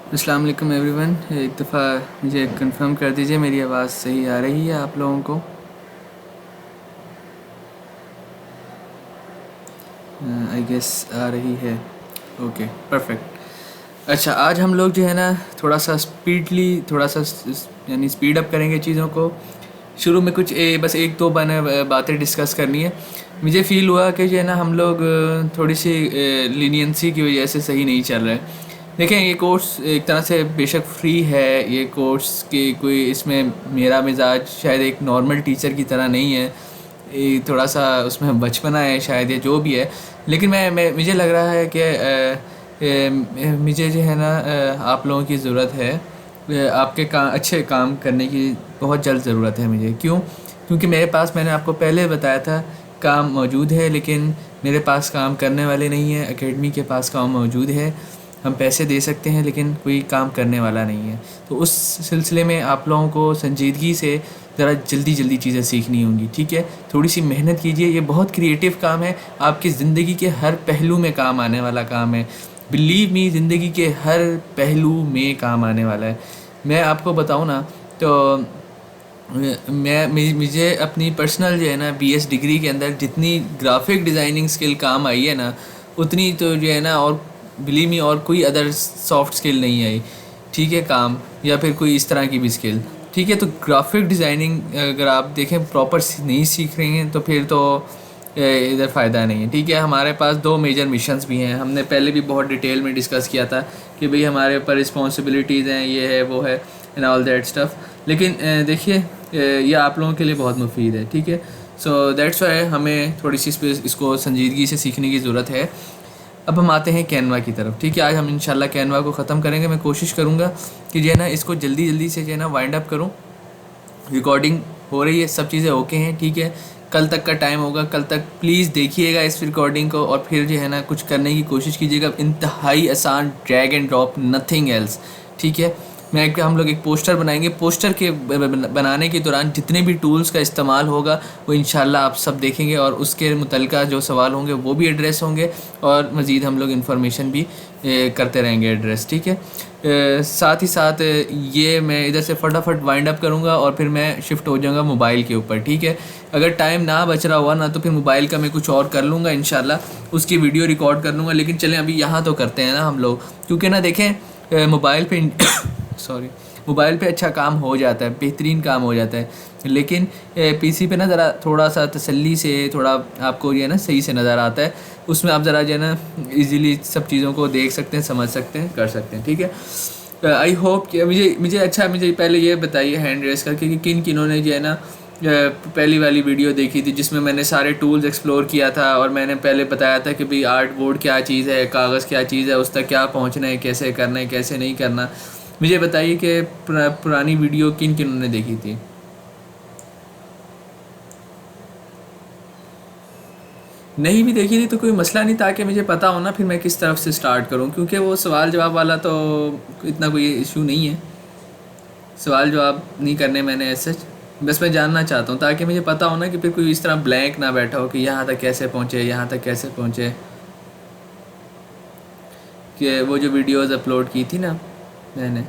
अस्सलाम वालेकुम एवरीवन। एक दफ़ा मुझे कंफर्म कर दीजिए मेरी आवाज़ सही आ रही है आप लोगों को। आई गेस आ रही है। Okay, perfect. अच्छा, आज हम लोग जो है ना थोड़ा सा स्पीडली थोड़ा सा यानी स्पीड अप करेंगे चीज़ों को। शुरू में कुछ बस एक दो बातें डिस्कस करनी है। मुझे फ़ील हुआ कि जो है ना हम लोग थोड़ी सी लीनियंसी की वजह से सही नहीं चल रहे। देखें, ये कोर्स एक तरह से बेशक फ्री है। ये कोर्स के कोई इसमें मेरा मिजाज शायद एक नॉर्मल टीचर की तरह नहीं है। ये थोड़ा सा उसमें बचपना है शायद, ये जो भी है। लेकिन मैं मुझे लग रहा है कि मुझे जो है ना आप लोगों की ज़रूरत है। आपके अच्छे काम करने की बहुत जल्द ज़रूरत है मुझे। क्यों? क्योंकि मेरे पास, मैंने आपको पहले बताया था, काम मौजूद है लेकिन मेरे पास काम करने वाले नहीं हैं। एकेडमी के पास काम मौजूद है, हम पैसे दे सकते हैं लेकिन कोई काम करने वाला नहीं है। तो उस सिलसिले में आप लोगों को संजीदगी से ज़रा जल्दी जल्दी चीज़ें सीखनी होंगी, ठीक है? थोड़ी सी मेहनत कीजिए। ये बहुत क्रिएटिव काम है, आपकी ज़िंदगी के हर पहलू में काम आने वाला काम है। बिलीव मी, ज़िंदगी के हर पहलू में काम आने वाला है। मैं आपको बताऊँ ना, तो मुझे अपनी पर्सनल जो है ना बीएस डिग्री के अंदर जितनी ग्राफिक डिज़ाइनिंग स्किल काम आई है ना, उतनी तो जो है ना, और बिलीव मी, और कोई अदर सॉफ्ट स्किल नहीं आई, ठीक है? काम या फिर कोई इस तरह की भी स्किल, ठीक है? तो ग्राफिक डिज़ाइनिंग अगर आप देखें प्रॉपर नहीं सीख रहे हैं तो फिर तो इधर फ़ायदा नहीं है, ठीक है? हमारे पास दो मेजर मिशंस भी हैं। हमने पहले भी बहुत डिटेल में डिस्कस किया था कि भाई हमारे ऊपर रिस्पॉन्सिबिलिटीज़ हैं, ये है वो है एंड ऑल दैट स्टफ़। लेकिन देखिए, ये आप लोगों के लिए बहुत मुफीद है, ठीक है? सो दैट्स वाई हमें थोड़ी सी इसको संजीदगी से सीखने की ज़रूरत है। अब हम आते हैं कैनवा की तरफ, ठीक है? आज हम इंशाल्लाह कैनवा को ख़त्म करेंगे। मैं कोशिश करूँगा कि जो है ना इसको जल्दी जल्दी से जो है ना वाइंड अप करूँ। रिकॉर्डिंग हो रही है, सब चीज़ें ओके हैं, ठीक है? कल तक का टाइम होगा, कल तक प्लीज़ देखिएगा इस रिकॉर्डिंग को और फिर जो है ना कुछ करने की कोशिश कीजिएगा। इंतहाई आसान, drag and drop, nothing else, ठीक है? हम लोग एक पोस्टर बनाएंगे। पोस्टर के बनाने के दौरान जितने भी टूल्स का इस्तेमाल होगा वो इंशाल्लाह आप सब देखेंगे और उसके मुतल्लिका जो सवाल होंगे वो भी एड्रेस होंगे और मज़ीद हम लोग इन्फॉर्मेशन भी करते रहेंगे एड्रेस, ठीक है? साथ ही साथ ये मैं इधर से फटाफट वाइंड अप करूँगा और फिर मैं शिफ्ट हो जाऊँगा मोबाइल के ऊपर, ठीक है? अगर टाइम ना बच रहा हुआ ना तो फिर मोबाइल का मैं कुछ और कर लूँगा इंशाल्लाह, उसकी वीडियो रिकॉर्ड कर लूँगा। लेकिन चलें अभी यहाँ तो करते हैं ना हम लोग, क्योंकि ना देखें मोबाइल पे सॉरी, मोबाइल पे अच्छा काम हो जाता है, बेहतरीन काम हो जाता है। लेकिन पीसी पे ना ज़रा थोड़ा सा तसल्ली से, थोड़ा आपको ये ना सही से नज़र आता है। उसमें आप ज़रा जो है ना इजीली सब चीज़ों को देख सकते हैं, समझ सकते हैं, कर सकते हैं, ठीक है? आई होप कि मुझे पहले ये बताइए हैंड रेस करके कि किन किनों ने जो है ना पहली वाली वीडियो देखी थी जिसमें मैंने सारे टूल्स एक्सप्लोर किया था और मैंने पहले बताया था कि भाई आर्ट बोर्ड क्या चीज़ है, कागज़ क्या चीज़ है, उस तक क्या पहुंचना है, कैसे करना है, कैसे नहीं करना। मुझे बताइए कि पुरानी वीडियो किन किनों ने देखी थी। नहीं भी देखी थी तो कोई मसला नहीं, ताकि मुझे पता हो ना फिर मैं किस तरफ से स्टार्ट करूं, क्योंकि वो सवाल जवाब वाला तो इतना कोई इशू नहीं है। सवाल जवाब नहीं करने मैंने ऐसे, बस मैं जानना चाहता हूँ ताकि मुझे पता हो ना कि फिर कोई इस तरह ब्लैंक ना बैठा हो कि यहाँ तक कैसे पहुँचे, यहाँ तक कैसे पहुँचे। कि वो जो वीडियोज़ अपलोड की थी ना मैंने,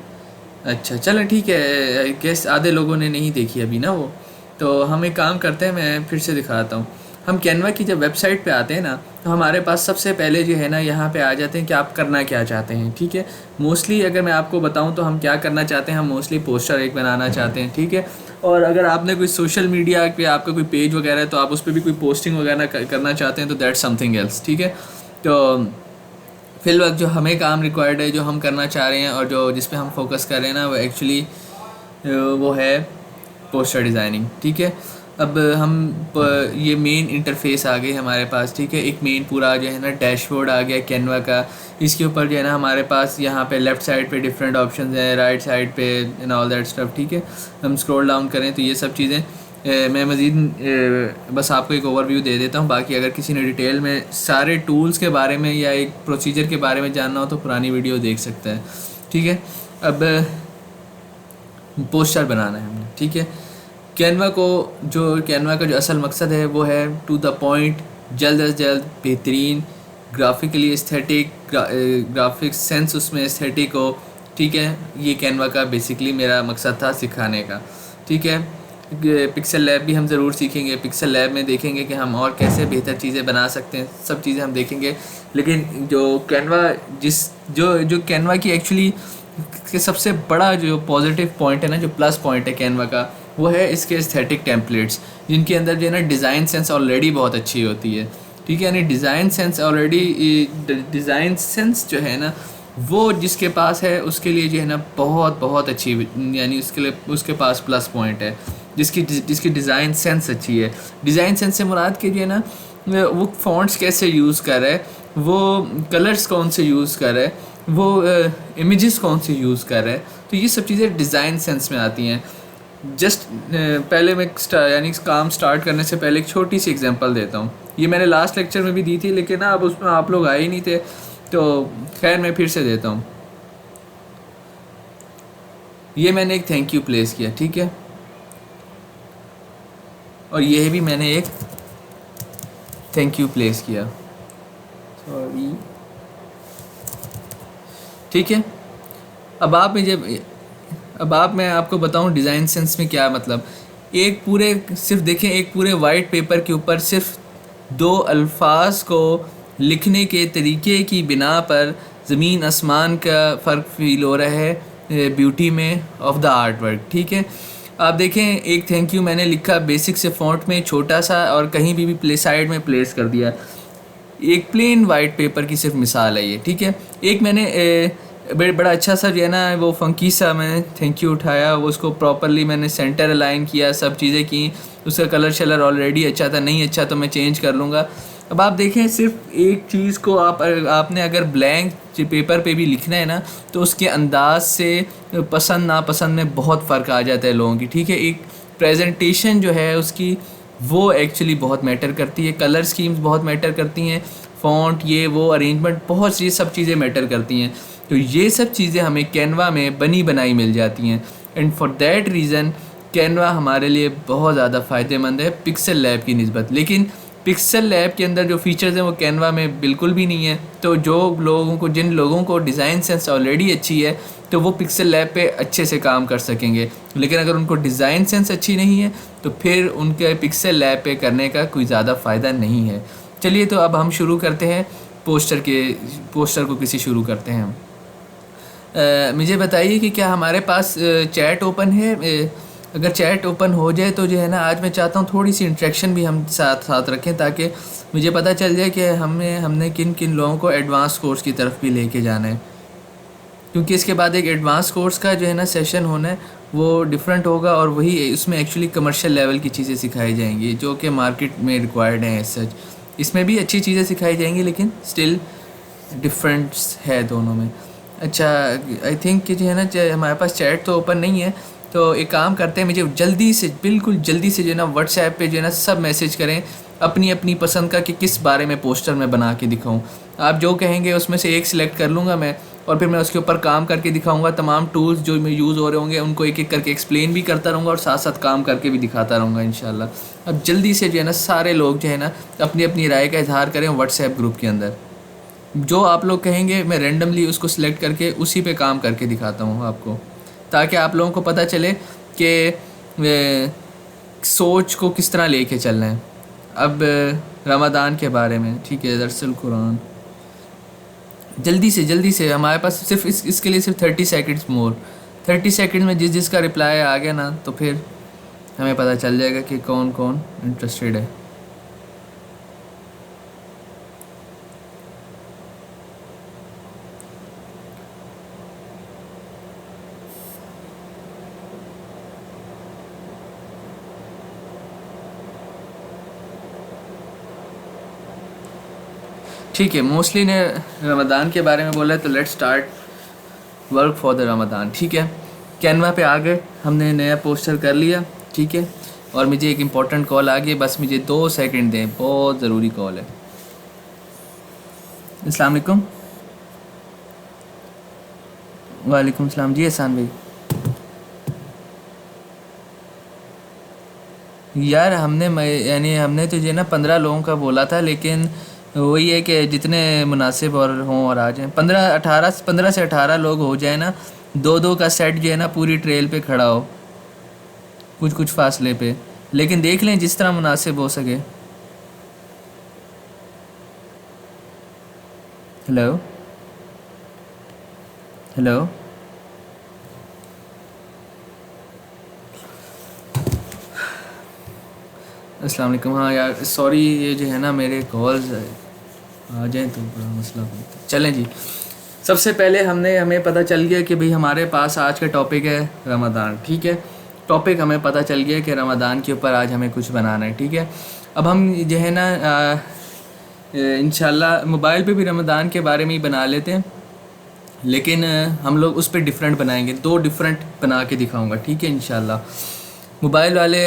अच्छा चलो ठीक है, गेस आधे लोगों ने नहीं देखी अभी ना वो। तो हम एक काम करते हैं, मैं फिर से दिखाता हूँ। हम कैनवा की जब वेबसाइट पे आते हैं ना तो हमारे पास सबसे पहले जो है ना यहाँ पे आ जाते हैं कि आप करना क्या चाहते हैं, ठीक है? मोस्टली अगर मैं आपको बताऊँ तो हम क्या करना चाहते हैं, हम मोस्टली पोस्टर एक बनाना चाहते हैं, ठीक है? और अगर आपने कोई सोशल मीडिया पे आपका कोई पेज वगैरह है तो आप उस पर भी कोई पोस्टिंग वगैरह करना चाहते हैं तो दैट्स समथिंग एल्स, ठीक है? तो फिल वक्त जो हमें काम रिक्वायर्ड है, जो हम करना चाह रहे हैं और जो जिस पे हम फोकस कर रहे हैं ना, वो एक्चुअली वो है पोस्टर डिज़ाइनिंग, ठीक है? अब ये मेन इंटरफेस आ गई हमारे पास, ठीक है? एक मेन पूरा जो है ना डैशबोर्ड आ गया कैनवा का। इसके ऊपर जो है ना हमारे पास यहाँ पे लेफ़्ट साइड पे डिफरेंट ऑप्शंस हैं, राइट साइड पे एंड ऑल दैट स्टफ, ठीक है? हम स्क्रॉल डाउन करें तो ये सब चीज़ें मैं मज़ीद बस आपको एक ओवरव्यू दे देता हूँ। बाकी अगर किसी ने डिटेल में सारे टूल्स के बारे में या एक प्रोसीजर के बारे में जानना हो तो पुरानी वीडियो देख सकता है, ठीक है? अब पोस्टर बनाना है हमने, ठीक है? कैनवा का जो असल मकसद है वो है टू द पॉइंट, जल्द अज जल्द, बेहतरीन, ग्राफिकली एस्थेटिक, ग्राफिक सेंस उसमें एस्थेटिक हो, ठीक है, ये कैनवा का बेसिकली मेरा मकसद था सिखाने का। ठीक है, पिक्सल लैब भी हम ज़रूर सीखेंगे। पिक्सल लैब में देखेंगे कि हम और कैसे बेहतर चीज़ें बना सकते हैं, सब चीज़ें हम देखेंगे। लेकिन जो कैनवा जो कैनवा की एक्चुअली कि सबसे बड़ा जो पॉजिटिव पॉइंट है ना, जो प्लस पॉइंट है कैनवा का, वो है इसके एस्थेटिक टेम्पलेट्स, जिनके अंदर जो है ना डिज़ाइन सेंस ऑलरेडी बहुत अच्छी होती है। ठीक है, यानी डिज़ाइन सेंस जो है ना, वो जिसके पास है उसके लिए जो है ना बहुत बहुत अच्छी, यानी उसके पास प्लस पॉइंट है। जिसकी डिज़ाइन सेंस अच्छी है। डिज़ाइन सेंस से मुराद के जो है ना, वो फ़ॉन्ट्स कैसे यूज़ कर रहा है, वो कलर्स कौन से यूज़ कर रहा है, वो इमेजेस कौन से यूज़ कर रहा है, तो ये सब चीज़ें डिज़ाइन सेंस में आती हैं। जस्ट पहले मैं यानी काम स्टार्ट करने से पहले एक छोटी सी एग्जांपल देता हूँ। ये मैंने लास्ट लेक्चर में भी दी थी, लेकिन अब उसमें आप लोग आए ही नहीं थे, तो खैर मैं फिर से देता हूँ। ये मैंने एक थैंक यू प्लेस किया, ठीक है, और ये भी मैंने एक थैंक यू प्लेस किया, सॉरी। ठीक है, अब मैं आपको बताऊं डिज़ाइन सेंस में क्या मतलब। सिर्फ देखें, एक पूरे वाइट पेपर के ऊपर सिर्फ 2 अल्फाज को लिखने के तरीके की बिना पर ज़मीन आसमान का फ़र्क फील हो रहा है ब्यूटी में ऑफ द आर्ट वर्क। ठीक है, आप देखें, एक थैंक यू मैंने लिखा बेसिक से फ़ॉन्ट में छोटा सा, और कहीं भी साइड में प्लेस कर दिया। एक प्लेन वाइट पेपर की सिर्फ मिसाल है ये। ठीक है, एक मैंने बड़ा अच्छा सा जो है ना, वो फंकी सा मैंने थैंक यू उठाया, वो उसको प्रॉपरली मैंने सेंटर अलाइन किया, सब चीज़ें की। उसका कलर शलर ऑलरेडी अच्छा था, नहीं अच्छा तो मैं चेंज कर लूँगा। अब आप देखें, सिर्फ एक चीज़ को आपने अगर ब्लैंक पेपर पे भी लिखना है ना, तो उसके अंदाज से पसंद नापसंद में बहुत फ़र्क आ जाता है लोगों की। ठीक है, एक प्रेजेंटेशन जो है उसकी, वो एक्चुअली बहुत मैटर करती है। कलर स्कीम्स बहुत मैटर करती हैं, फ़ॉन्ट, ये वो अरेंजमेंट, बहुत सी सब चीज़ें मैटर करती हैं। तो ये सब चीज़ें हमें कैनवा में बनी बनाई मिल जाती हैं, and for that reason Canva हमारे लिए बहुत ज़्यादा फ़ायदेमंद है पिक्सल लैब की निस्बत। लेकिन पिक्सल लैब के अंदर जो फ़ीचर्स हैं वो कैनवा में बिल्कुल भी नहीं है। तो जिन लोगों को डिज़ाइन सेंस ऑलरेडी अच्छी है, तो वो पिक्सल लैब पे अच्छे से काम कर सकेंगे। लेकिन अगर उनको डिज़ाइन सेंस अच्छी नहीं है, तो फिर उनके पिक्सल लैब पे करने का कोई ज़्यादा फ़ायदा नहीं है। चलिए, तो अब हम शुरू करते हैं पोस्टर को किसी शुरू करते हैं हम। मुझे बताइए कि क्या हमारे पास चैट ओपन है। अगर चैट ओपन हो जाए तो जो है ना, आज मैं चाहता हूँ थोड़ी सी इंटरेक्शन भी हम साथ रखें, ताकि मुझे पता चल जाए कि हमने किन किन लोगों को एडवांस कोर्स की तरफ भी लेके जाना है। क्योंकि इसके बाद एक एडवांस कोर्स का जो है ना सेशन होना है, वो डिफरेंट होगा, और वही उसमें एक्चुअली कमर्शियल लेवल की चीज़ें सिखाई जाएंगी जो कि मार्केट में रिक्वायर्ड हैं। एज सच इसमें भी अच्छी चीज़ें सिखाई जाएंगी, लेकिन स्टिल डिफरेंस है दोनों में। अच्छा, आई थिंक कि जो है ना, हमारे पास चैट तो ओपन नहीं है, तो एक काम करते हैं, मुझे बिल्कुल जल्दी से जो है ना व्हाट्सएप पे जो है ना सब मैसेज करें अपनी अपनी पसंद का, कि किस बारे में पोस्टर में बना के दिखाऊं। आप जो कहेंगे उसमें से एक सिलेक्ट कर लूँगा मैं, और फिर मैं उसके ऊपर काम करके दिखाऊंगा। तमाम टूल्स जो यूज़ हो रहे होंगे उनको एक एक करके एक्सप्लेन भी करता रहूँगा, और साथ साथ काम करके भी दिखाता रहूँगा इंशाल्लाह। अब जल्दी से जो है ना सारे लोग जो है ना अपनी अपनी राय का इजहार करें व्हाट्सएप ग्रुप के अंदर। जो आप लोग कहेंगे मैं रैंडमली उसको सिलेक्ट करके उसी पे काम करके दिखाता हूँ आपको, ताकि आप लोगों को पता चले कि सोच को किस तरह लेके चलना है। अब रमज़ान के बारे में, ठीक है, दरअसल कुरान, जल्दी से हमारे पास सिर्फ इसके लिए सिर्फ 30 सेकंड्स मोर। 30 सेकंड में जिसका रिप्लाई आ गया ना, तो फिर हमें पता चल जाएगा कि कौन कौन इंटरेस्टेड है। ठीक है, मोस्टली ने रमज़ान के बारे में बोला है, तो let's start work for the Ramzan. ठीक है, कैनवा पे आ गए, हमने नया पोस्टर कर लिया। ठीक है, और मुझे एक इम्पोर्टेंट कॉल आ गई, बस मुझे 2 सेकंड दें, बहुत ज़रूरी कॉल है। अस्सलाम वालेकुम। वालेकुम सलाम जी, एहसान भाई। यार हमने तो जो है ना 15 लोगों का बोला था, लेकिन वही है कि जितने मुनासिब और हों और आ जाएं, 15 से 18 लोग हो जाए ना, दो दो का सेट जो है ना पूरी ट्रेल पे खड़ा हो, कुछ कुछ फासले पे, लेकिन देख लें जिस तरह मुनासिब हो सके। Hello hello. अस्सलाम वालेकुम। हाँ यार सॉरी, ये जो है ना मेरे कॉल्स आ जाए तो बड़ा मसला बनता है। चलें जी, सबसे पहले हमें पता चल गया कि भाई हमारे पास आज का टॉपिक है रमज़ान। ठीक है, टॉपिक हमें पता चल गया कि रमज़ान के ऊपर आज हमें कुछ बनाना है। ठीक है, अब हम जो है ना इंशाल्लाह मोबाइल पे भी रमज़ान के बारे में ही बना लेते हैं, लेकिन हम लोग उस पर डिफरेंट बनाएंगे, 2 डिफरेंट बना के दिखाऊंगा। ठीक है इंशाल्लाह। मोबाइल वाले,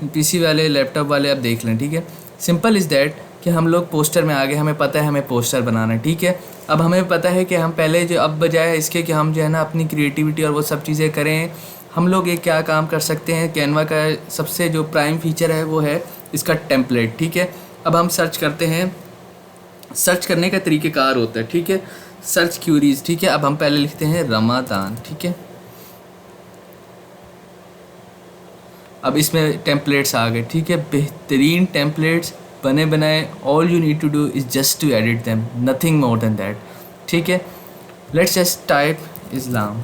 पीसी वाले, लैपटॉप वाले आप देख लें। ठीक है, सिंपल इज़ दैट कि हम लोग पोस्टर में आ गए, हमें पता है हमें पोस्टर बनाना है। ठीक है, अब हमें पता है कि हम पहले जो, अब बजाय इसके कि हम जो है ना अपनी क्रिएटिविटी और वो सब चीज़ें करें, हम लोग एक क्या काम कर सकते हैं। कैनवा का सबसे जो प्राइम फीचर है वो है इसका टेम्पलेट। ठीक है, अब हम सर्च करते हैं, सर्च करने का तरीक़ेकार होता है। ठीक है, सर्च क्यूरीज। ठीक है, अब हम पहले लिखते हैं रमादान। ठीक है, अब इसमें टेम्पलेट्स आ गए। ठीक है, बेहतरीन टेम्पलेट्स बने बनाए। All you need to do is just to edit them, nothing more than that. ठीक है, let's just type Islam.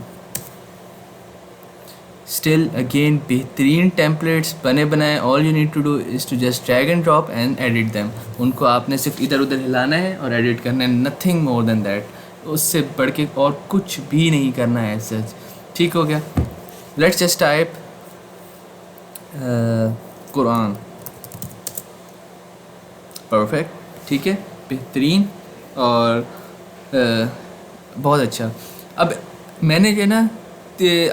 Still again बेहतरीन टेम्पलेट्स बने बनाए। All you need to do is to just drag and drop and edit them. उनको आपने सिर्फ इधर उधर हिलाना है और एडिट करना है, नथिंग मोर देन दैट। उससे बढ़ के और कुछ भी नहीं करना है सच। ठीक हो गया, let's just type Quran. Perfect. ठीक है, बेहतरीन और बहुत अच्छा। अब मैंने जो है ना,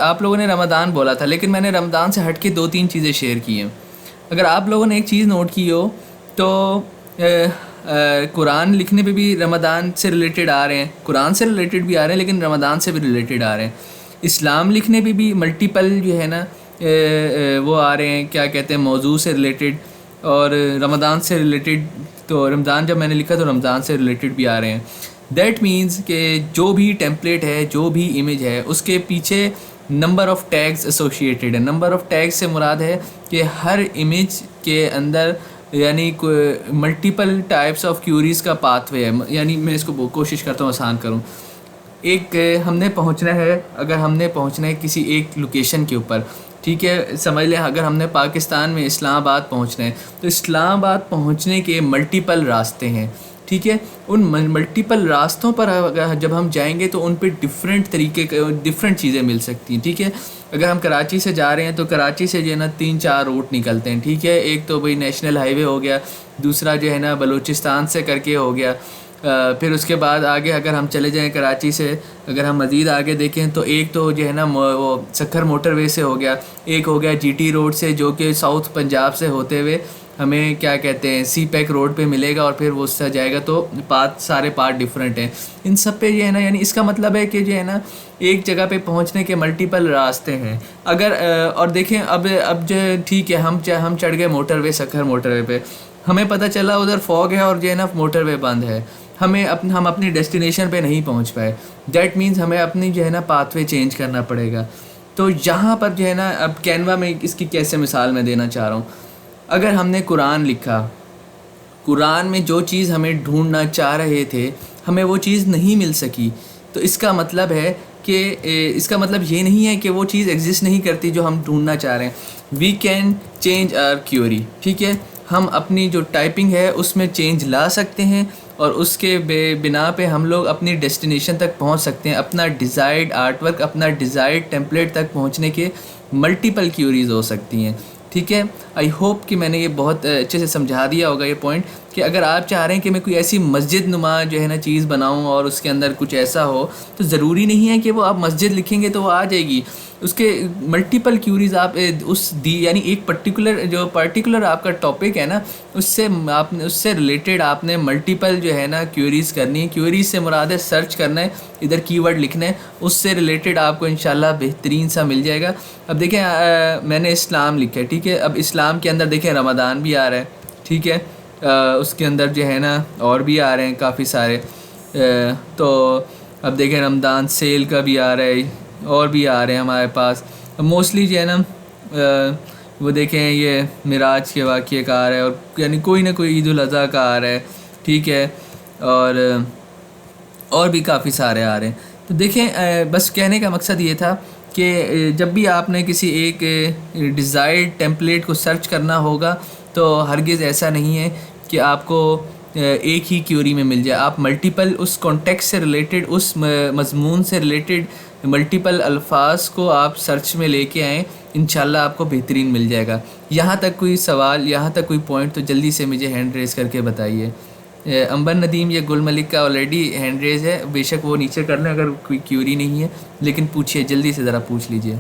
आप लोगों ने रमज़ान बोला था, लेकिन मैंने रमज़ान से हट के 2-3 चीज़ें शेयर की हैं। अगर आप लोगों ने एक चीज़ नोट की हो तो कुरान लिखने पे भी रमज़ान से रिलेटेड आ रहे हैं, कुरान से रिलेटेड भी आ रहे हैं, लेकिन रमज़ान से भी रिलेटेड आ रहे हैं। इस्लाम लिखने पे भी मल्टीपल जो है ना वो आ रहे हैं, क्या कहते हैं, मौजू से रिलेटेड और रमज़ान से रिलेटेड। तो रमज़ान जब मैंने लिखा तो रमज़ान से रिलेटेड भी आ रहे हैं। दैट मीन्स कि जो भी टेम्पलेट है, जो भी इमेज है, उसके पीछे नंबर ऑफ़ टैग्स एसोशिएटेड है। नंबर ऑफ़ टैग्स से मुराद है कि हर इमेज के अंदर यानी मल्टीपल टाइप्स ऑफ क्यूरीज़ का पाथवे है। यानी मैं इसको कोशिश करता हूँ आसान करूँ। एक हमने पहुँचना है, अगर हमने पहुँचना है किसी एक लोकेशन के ऊपर, ठीक है, समझ लें अगर हमने पाकिस्तान में इस्लामाबाद पहुँचना है तो इस्लामाबाद पहुँचने के मल्टीपल रास्ते हैं। ठीक है, उन मल्टीपल रास्तों पर अगर जब हम जाएंगे तो उन पे डिफरेंट तरीके के डिफरेंट चीज़ें मिल सकती हैं। ठीक है, अगर हम कराची से जा रहे हैं तो कराची से जो है ना 3-4 रूट निकलते हैं। ठीक है, एक तो भाई नेशनल हाईवे हो गया, दूसरा जो है ना बलूचिस्तान से करके हो गया, फिर उसके बाद आगे अगर हम चले जाएं कराची से, अगर हम मज़ीद आगे देखें तो एक तो जो है ना वो सक्खर मोटरवे से हो गया, एक हो गया जीटी रोड से जो कि साउथ पंजाब से होते हुए हमें क्या कहते हैं सी पैक रोड पे मिलेगा और फिर वो उससे जाएगा। तो सारे पार्ट डिफरेंट हैं इन सब पे जो है ना, यानी इसका मतलब है कि जो है ना एक जगह पे पहुंचने के मल्टीपल रास्ते हैं। अगर और देखें अब जो ठीक है, हम चढ़ गए मोटरवे, सक्खर मोटरवे पे, हमें पता चला उधर फॉग है और जो है ना मोटरवे बंद है, हम अपनी डेस्टिनेशन पे नहीं पहुंच पाए। दैट मीन्स हमें अपनी जो है ना पाथवे चेंज करना पड़ेगा। तो यहाँ पर जो है ना, अब कैनवा में इसकी कैसे मिसाल मैं देना चाह रहा हूँ। अगर हमने कुरान लिखा, कुरान में जो चीज़ हमें ढूंढना चाह रहे थे हमें वो चीज़ नहीं मिल सकी, तो इसका मतलब है कि इसका मतलब ये नहीं है कि वो चीज़ एग्जिस्ट नहीं करती जो हम ढूंढना चाह रहे हैं। We can change our query. ठीक है, हम अपनी जो टाइपिंग है उसमें चेंज ला सकते हैं और उसके बिना पे हम लोग अपनी डेस्टिनेशन तक पहुंच सकते हैं। अपना डिज़ायर्ड आर्टवर्क, अपना डिज़ायर्ड टेम्पलेट तक पहुंचने के मल्टीपल क्यूरीज हो सकती हैं। ठीक है, आई होप कि मैंने ये बहुत अच्छे से समझा दिया होगा ये पॉइंट, कि अगर आप चाह रहे हैं कि मैं कोई ऐसी मस्जिद नुमा जो है ना चीज़ बनाऊं और उसके अंदर कुछ ऐसा हो, तो ज़रूरी नहीं है कि वो आप मस्जिद लिखेंगे तो वो आ जाएगी। उसके मल्टीपल क्यूरीज आप यानी एक पर्टिकुलर आपका टॉपिक है ना, उससे रिलेटेड आपने मल्टीपल जो है ना क्यूरीज़ करनी है। क्यूरीज से मुराद है सर्च करना है, इधर कीवर्ड लिखना है, उससे रिलेटेड आपको इंशाल्लाह बेहतरीन सा मिल जाएगा। अब देखें मैंने इस्लाम लिखा है, ठीक है, अब इस्लाम के अंदर देखें रमज़ान भी आ रहा है, ठीक है, उसके अंदर जो है ना और भी आ रहे हैं काफ़ी सारे। तो अब देखें रमज़ान सेल का भी आ रहा है, और भी आ रहे हैं हमारे पास मोस्टली जो है ना। वो देखें ये मिराज के वाक़ये का आ रहा है, और यानी कोई ना कोई ईद उल अज़हा का आ रहा है, ठीक है। और भी काफ़ी सारे आ रहे हैं। तो देखें बस कहने का मकसद ये था कि जब भी आपने किसी एक डिज़ायर्ड टेम्पलेट को सर्च करना होगा तो हरगिज़ ऐसा नहीं है कि आपको एक ही क्यूरी में मिल जाए। आप मल्टीपल उस कॉन्टेक्स्ट से रिलेटेड, उस मज़मून से रिलेटेड मल्टीपल अल्फाज को आप सर्च में लेके आएँ, इंशाल्लाह आपको बेहतरीन मिल जाएगा। यहाँ तक कोई सवाल, यहाँ तक कोई पॉइंट तो जल्दी से मुझे हैंड रेज़ करके बताइए। अंबर नदीम, ये गुल मलिक का ऑलरेडी हैंड रेज़ है, बेशक वो नीचे कर लें अगर कोई क्यूरी नहीं है, लेकिन पूछिए जल्दी से, ज़रा पूछ लीजिए।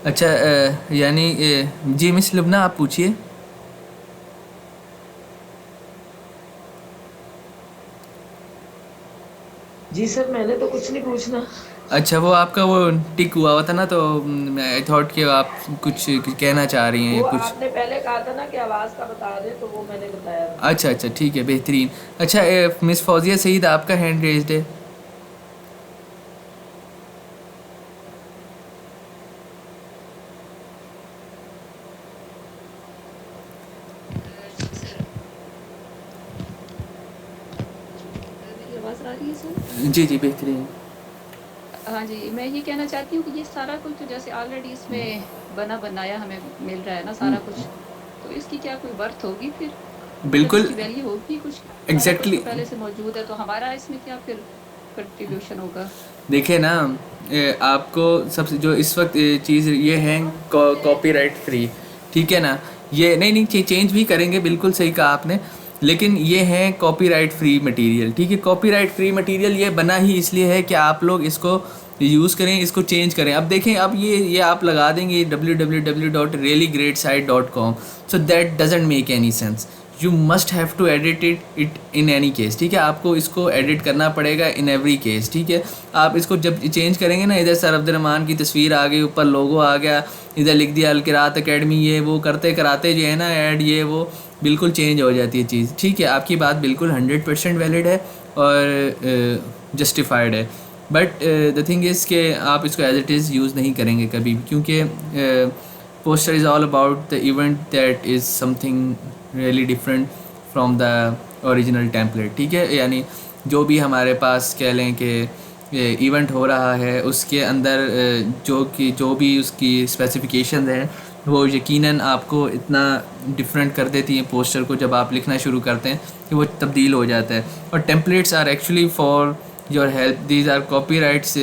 अच्छा यानी जी मिस लुबना आप पूछिए। जी सर, मैंने तो कुछ नहीं पूछना। अच्छा वो आपका वो टिक हुआ हुआ था ना, तो आई थॉट कि आप कुछ कहना चाह रही हैं वो या कुछ। आपने पहले कहा था ना कि आवाज़ का बता दें, तो वो मैंने बताया था। अच्छा अच्छा ठीक है, बेहतरीन। अच्छा मिस फौजिया सईद, आपका हैंड रेज्ड है। मेरी आवाज़ आ रही है सर? जी जी बेहतरीन। हाँ जी, मैं ये कहना चाहती हूँ कि ये सारा कुछ तो जैसे ऑलरेडी इसमें बना बनाया हमें मिल रहा है ना सारा कुछ, तो इसकी क्या कोई वर्थ होगी फिर? मतलब बिल्कुल इसकी वैल्यू होगी कुछ? सारा कुछ एग्जैक्टली तो पहले से मौजूद है, तो हमारा इसमें क्या फिर कंट्रीब्यूशन होगा? देखिए ना, आपको सबसे जो इस वक्त चीज़ ये है कॉपीराइट फ्री, ठीक है ना। ये नहीं नहीं चेंज भी करेंगे, बिल्कुल सही कहा आपने, लेकिन ये है कॉपीराइट फ्री मटेरियल, ठीक है। कॉपीराइट फ्री मटेरियल ये बना ही इसलिए है कि आप लोग इसको यूज़ करें, इसको चेंज करें। अब देखें, अब ये आप लगा देंगे www.reallyGreatSite.com, so that doesn't make any sense. You must have to edit it in any case, ठीक है। आपको इसको एडिट करना पड़ेगा इन एवरी केस, ठीक है। आप इसको जब चेंज करेंगे ना, इधर सर अब्दुर्रहमान की तस्वीर आ गई, ऊपर लोगो आ गया, इधर लिख दिया अलकिरात एकेडमी, ये वो करते कराते जो है ना ऐड ये वो, बिल्कुल चेंज हो जाती है चीज़, ठीक है। आपकी बात बिल्कुल 100% वैलिड है और जस्टिफाइड है। बट द थिंग इज़ कि आप इसको एज इट इज़ यूज़ नहीं करेंगे कभी भी, क्योंकि poster is all about the event that is something really different from the original template, ठीक है। यानी जो भी हमारे पास कह लें कि इवेंट हो रहा है, उसके अंदर जो भी उसकी स्पेसिफिकेशन हैं, वो यकीनन आपको इतना डिफरेंट कर देती हैं पोस्टर को जब आप लिखना शुरू करते हैं कि वो तब्दील हो जाता है। और templates are actually for your help, these are copyrights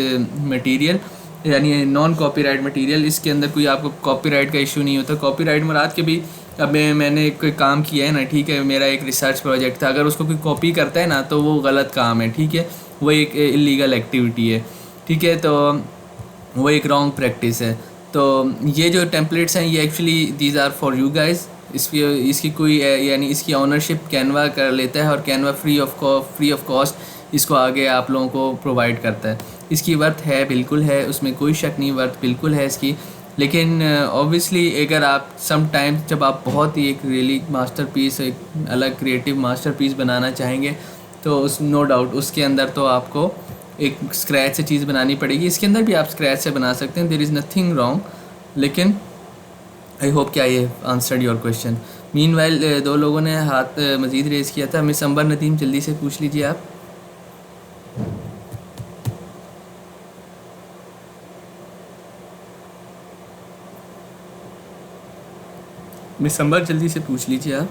material, यानी नॉन कॉपीराइट मटेरियल। इसके अंदर कोई आपको कॉपीराइट का इशू नहीं होता। कॉपीराइट मुराद के भी, अब मैंने कोई काम किया है ना, ठीक है, मेरा एक रिसर्च प्रोजेक्ट था, अगर उसको कोई कॉपी करता है ना तो वो गलत काम है, ठीक है, वो एक इलीगल एक्टिविटी है, ठीक है। तो वो एक रॉन्ग प्रैक्टिस है। तो ये जो टेम्पलेट्स हैं ये actually these are for you guys. इसकी कोई यानी इसकी ऑनरशिप कैनवा कर लेता है, और कैनवा फ्री ऑफ कॉस्ट इसको आगे आप लोगों को प्रोवाइड करता है। इसकी वर्थ है, बिल्कुल है, उसमें कोई शक नहीं, वर्थ बिल्कुल है इसकी। लेकिन ऑब्वियसली अगर आप सम टाइम जब आप बहुत ही एक रियली मास्टरपीस, एक अलग क्रिएटिव मास्टरपीस बनाना चाहेंगे, तो उस नो डाउट उसके अंदर तो आपको एक स्क्रैच से चीज़ बनानी पड़ेगी। इसके अंदर भी आप स्क्रैच से बना सकते हैं, देयर इज़ नथिंग रॉन्ग। लेकिन आई होप कि I have answered your question. Meanwhile दो लोगों ने हाथ मज़ीद रेज़ किया था। मिस अंबर नदीम, जल्दी से पूछ लीजिए आप। मिस अंबर, जल्दी से पूछ लीजिए आप।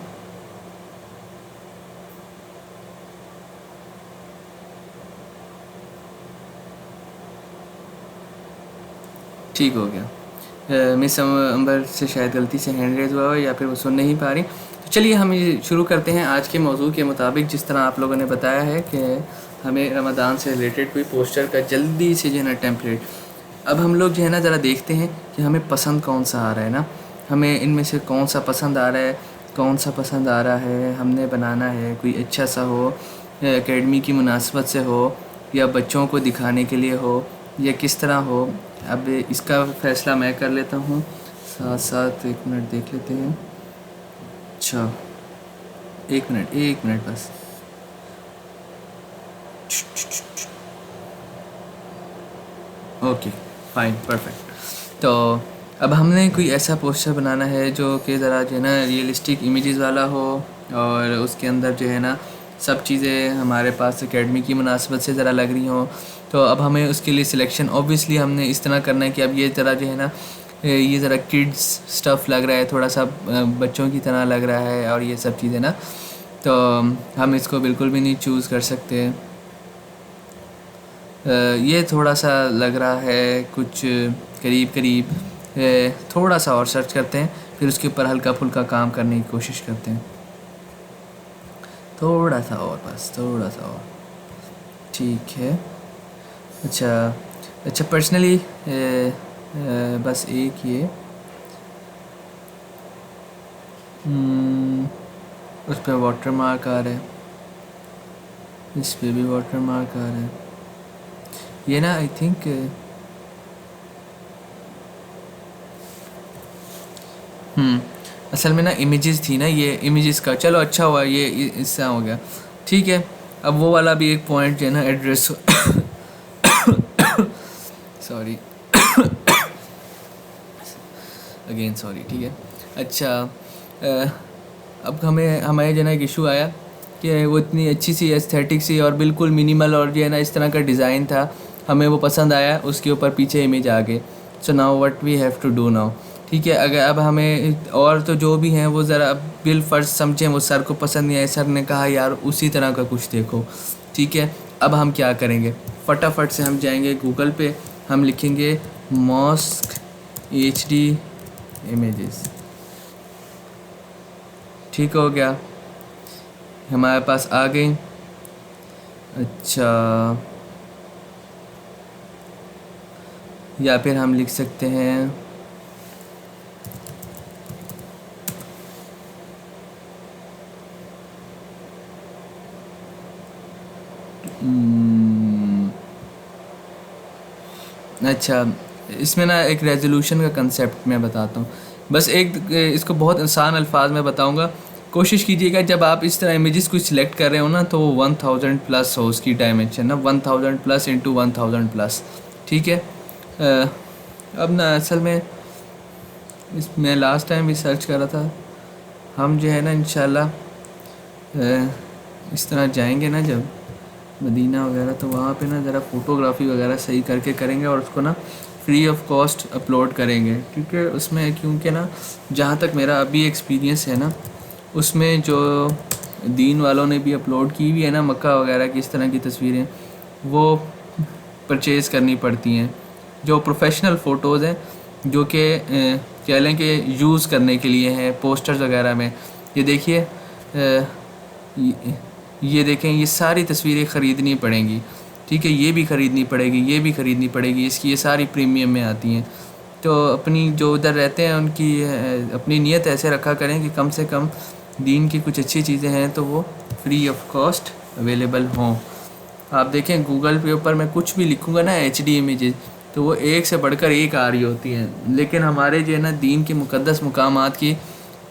ठीक हो गया। मिस अंबर से शायद गलती से हैंड रेज हुआ हो, या फिर वो सुन नहीं पा रही। तो चलिए हम ये शुरू करते हैं आज के मौजू के मुताबिक। जिस तरह आप लोगों ने बताया है कि हमें रमज़ान से रिलेटेड कोई पोस्टर का जल्दी से जो है ना टेम्पलेट, अब हम लोग जो है ना ज़रा देखते हैं कि हमें पसंद कौन सा आ रहा है ना, हमें इनमें से कौन सा पसंद आ रहा है, कौन सा पसंद आ रहा है, हमने बनाना है कोई अच्छा सा हो, एकेडमी की मुनासबत से हो, या बच्चों को दिखाने के लिए हो, या किस तरह हो। अब इसका फ़ैसला मैं कर लेता हूँ, साथ साथ एक मिनट देख लेते हैं। अच्छा, एक मिनट बस। Okay, fine, perfect. तो अब हमने कोई ऐसा पोस्टर बनाना है जो कि ज़रा जो है ना रियलिस्टिक इमेजेस वाला हो, और उसके अंदर जो है ना सब चीज़ें हमारे पास एकेडमी की मुनासबत से ज़रा लग रही हों। तो अब हमें उसके लिए सिलेक्शन ऑब्वियसली हमने इस तरह करना है कि अब ये ज़रा जो है ना ये ज़रा किड्स स्टफ़ लग रहा है, थोड़ा सा बच्चों की तरह लग रहा है, और ये सब चीज़ें ना, तो हम इसको बिल्कुल भी नहीं चूज़ कर सकते। ये थोड़ा सा लग रहा है कुछ करीब करीब, थोड़ा सा और सर्च करते हैं, फिर उसके ऊपर हल्का फुल्का काम करने की कोशिश करते हैं, थोड़ा सा और, बस थोड़ा सा और, ठीक है। अच्छा, पर्सनली बस एक ये उस पर वाटर मार्क आ रहा है, इस पे भी वाटर मार्क आ रहा है, ये ना आई थिंक असल में ना इमेजेस थी ना, ये इमेजेस का, चलो अच्छा हुआ ये इससे हो गया, ठीक है। अब वो वाला भी एक पॉइंट जो है ना एड्रेस सॉरी अगेन सॉरी, ठीक है। अच्छा, अब हमें जो है ना एक इशू आया कि वो इतनी अच्छी सी एस्थेटिक सी और बिल्कुल मिनिमल और जो है ना इस तरह का डिज़ाइन था, हमें वो पसंद आया, उसके ऊपर पीछे इमेज आ गए। So now what we have to do now, ठीक है। अगर अब हमें और तो जो भी हैं वो ज़रा बिल फ़र्ज समझें, वो सर को पसंद नहीं आया, सर ने कहा यार उसी तरह का कुछ देखो, ठीक है। अब हम क्या करेंगे, फटाफट से हम जाएंगे गूगल पे, हम लिखेंगे मॉस्क HD इमेजेस, ठीक हो गया, हमारे पास आ गई। अच्छा, या फिर हम लिख सकते हैं अच्छा, इसमें ना एक रेजोल्यूशन का कंसेप्ट मैं बताता हूँ, बस एक इसको बहुत आसान अल्फाज में बताऊँगा। कोशिश कीजिएगा जब आप इस तरह इमेजेस को सिलेक्ट कर रहे हो ना, तो वो 1000 प्लस हो उसकी डायमेंशन ना, 1000 प्लस इंटू 1000 प्लस, ठीक है। अब ना असल में मैं लास्ट टाइम भी सर्च कर रहा था, हम जो है ना इंशाल्लाह इस तरह जाएंगे ना जब मदीना वगैरह, तो वहाँ पे ना ज़रा फ़ोटोग्राफी वगैरह सही करके करेंगे, और उसको ना फ्री ऑफ कॉस्ट अपलोड करेंगे, ठीक है। उसमें क्योंकि ना जहाँ तक मेरा अभी एक्सपीरियंस है ना, उसमें जो दीन वालों ने भी अपलोड की हुई है ना मक्का वगैरह की इस तरह की तस्वीरें, वो परचेज़ करनी पड़ती हैं। जो प्रोफेशनल फ़ोटोज़ हैं जो कि कह लें कि यूज़ करने के लिए हैं पोस्टर्स वगैरह में, ये देखिए, ये देखें, ये सारी तस्वीरें ख़रीदनी पड़ेंगी, ठीक है, ये भी ख़रीदनी पड़ेगी, ये भी ख़रीदनी पड़ेगी, इसकी ये सारी प्रीमियम में आती हैं। तो अपनी जो उधर रहते हैं उनकी अपनी नीयत ऐसे रखा करें कि कम से कम दीन की कुछ अच्छी चीज़ें हैं तो वो फ्री ऑफ कॉस्ट अवेलेबल हों। आप देखें गूगल पे ऊपर मैं कुछ भी लिखूँगा ना HD इमेजेस, तो वो एक से बढ़कर एक आ रही होती हैं, लेकिन हमारे जो है ना दीन के मुक़द्दस मकामात की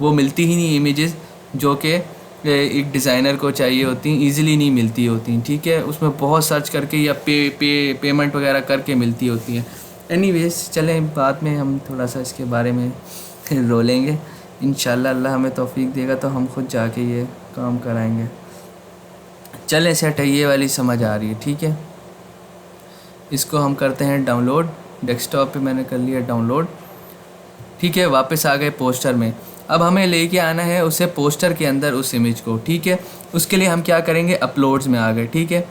वो मिलती ही नहीं इमेजेस, जो कि एक डिज़ाइनर को चाहिए होती हैं, ईज़िली नहीं मिलती होती, ठीक है। उसमें बहुत सर्च करके या पेमेंट वगैरह करके मिलती होती हैं। एनीवेज, चलें बाद में हम थोड़ा सा इसके बारे में रोलेंगे, इंशाल्लाह अल्लाह हमें तौफीक देगा तो हम खुद जाके ये काम कराएंगे। चलें, सेट है, ये वाली समझ आ रही है, ठीक है। इसको हम करते हैं डाउनलोड, डेस्कटॉप पे मैंने कर लिया डाउनलोड, ठीक है। वापस आ गए पोस्टर में, अब हमें लेके आना है उसे पोस्टर के अंदर उस इमेज को, ठीक है। उसके लिए हम क्या करेंगे, अपलोड्स में आ गए, ठीक है।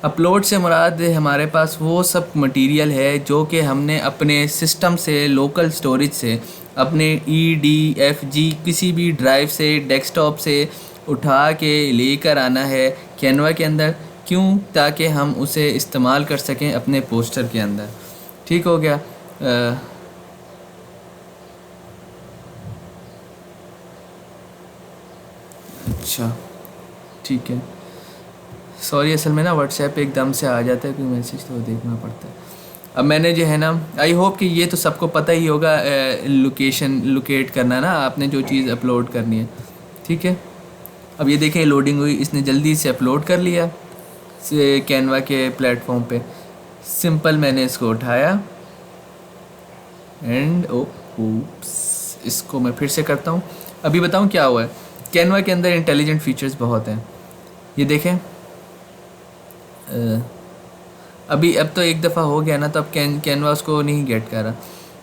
अपलोड से मुराद हमारे पास वो सब मटेरियल है जो कि हमने अपने सिस्टम से, लोकल स्टोरेज से, अपने EDFG किसी भी ड्राइव से, डेस्कटॉप से उठा के लेकर आना है कैनवा के अंदर, क्यों, ताकि हम उसे इस्तेमाल कर सकें अपने पोस्टर के अंदर, ठीक हो गया। अच्छा, ठीक है, सॉरी, असल में ना व्हाट्सएप पे एकदम से आ जाता है कोई मैसेज, तो देखना पड़ता है। अब मैंने जो है ना, आई होप कि ये तो सबको पता ही होगा, लोकेट करना ना, आपने जो चीज़ अपलोड करनी है, ठीक है, अब ये देखें लोडिंग हुई, इसने जल्दी से अपलोड कर लिया से कैनवा के प्लेटफॉर्म पे। सिंपल मैंने इसको उठाया एंड oops, इसको मैं फिर से करता हूँ। अभी बताऊँ क्या हुआ है। कैनवा के अंदर इंटेलिजेंट फीचर्स बहुत हैं। ये देखें अभी अब तो एक दफ़ा हो गया ना, तो अब कैनवा उसको नहीं गेट कर रहा।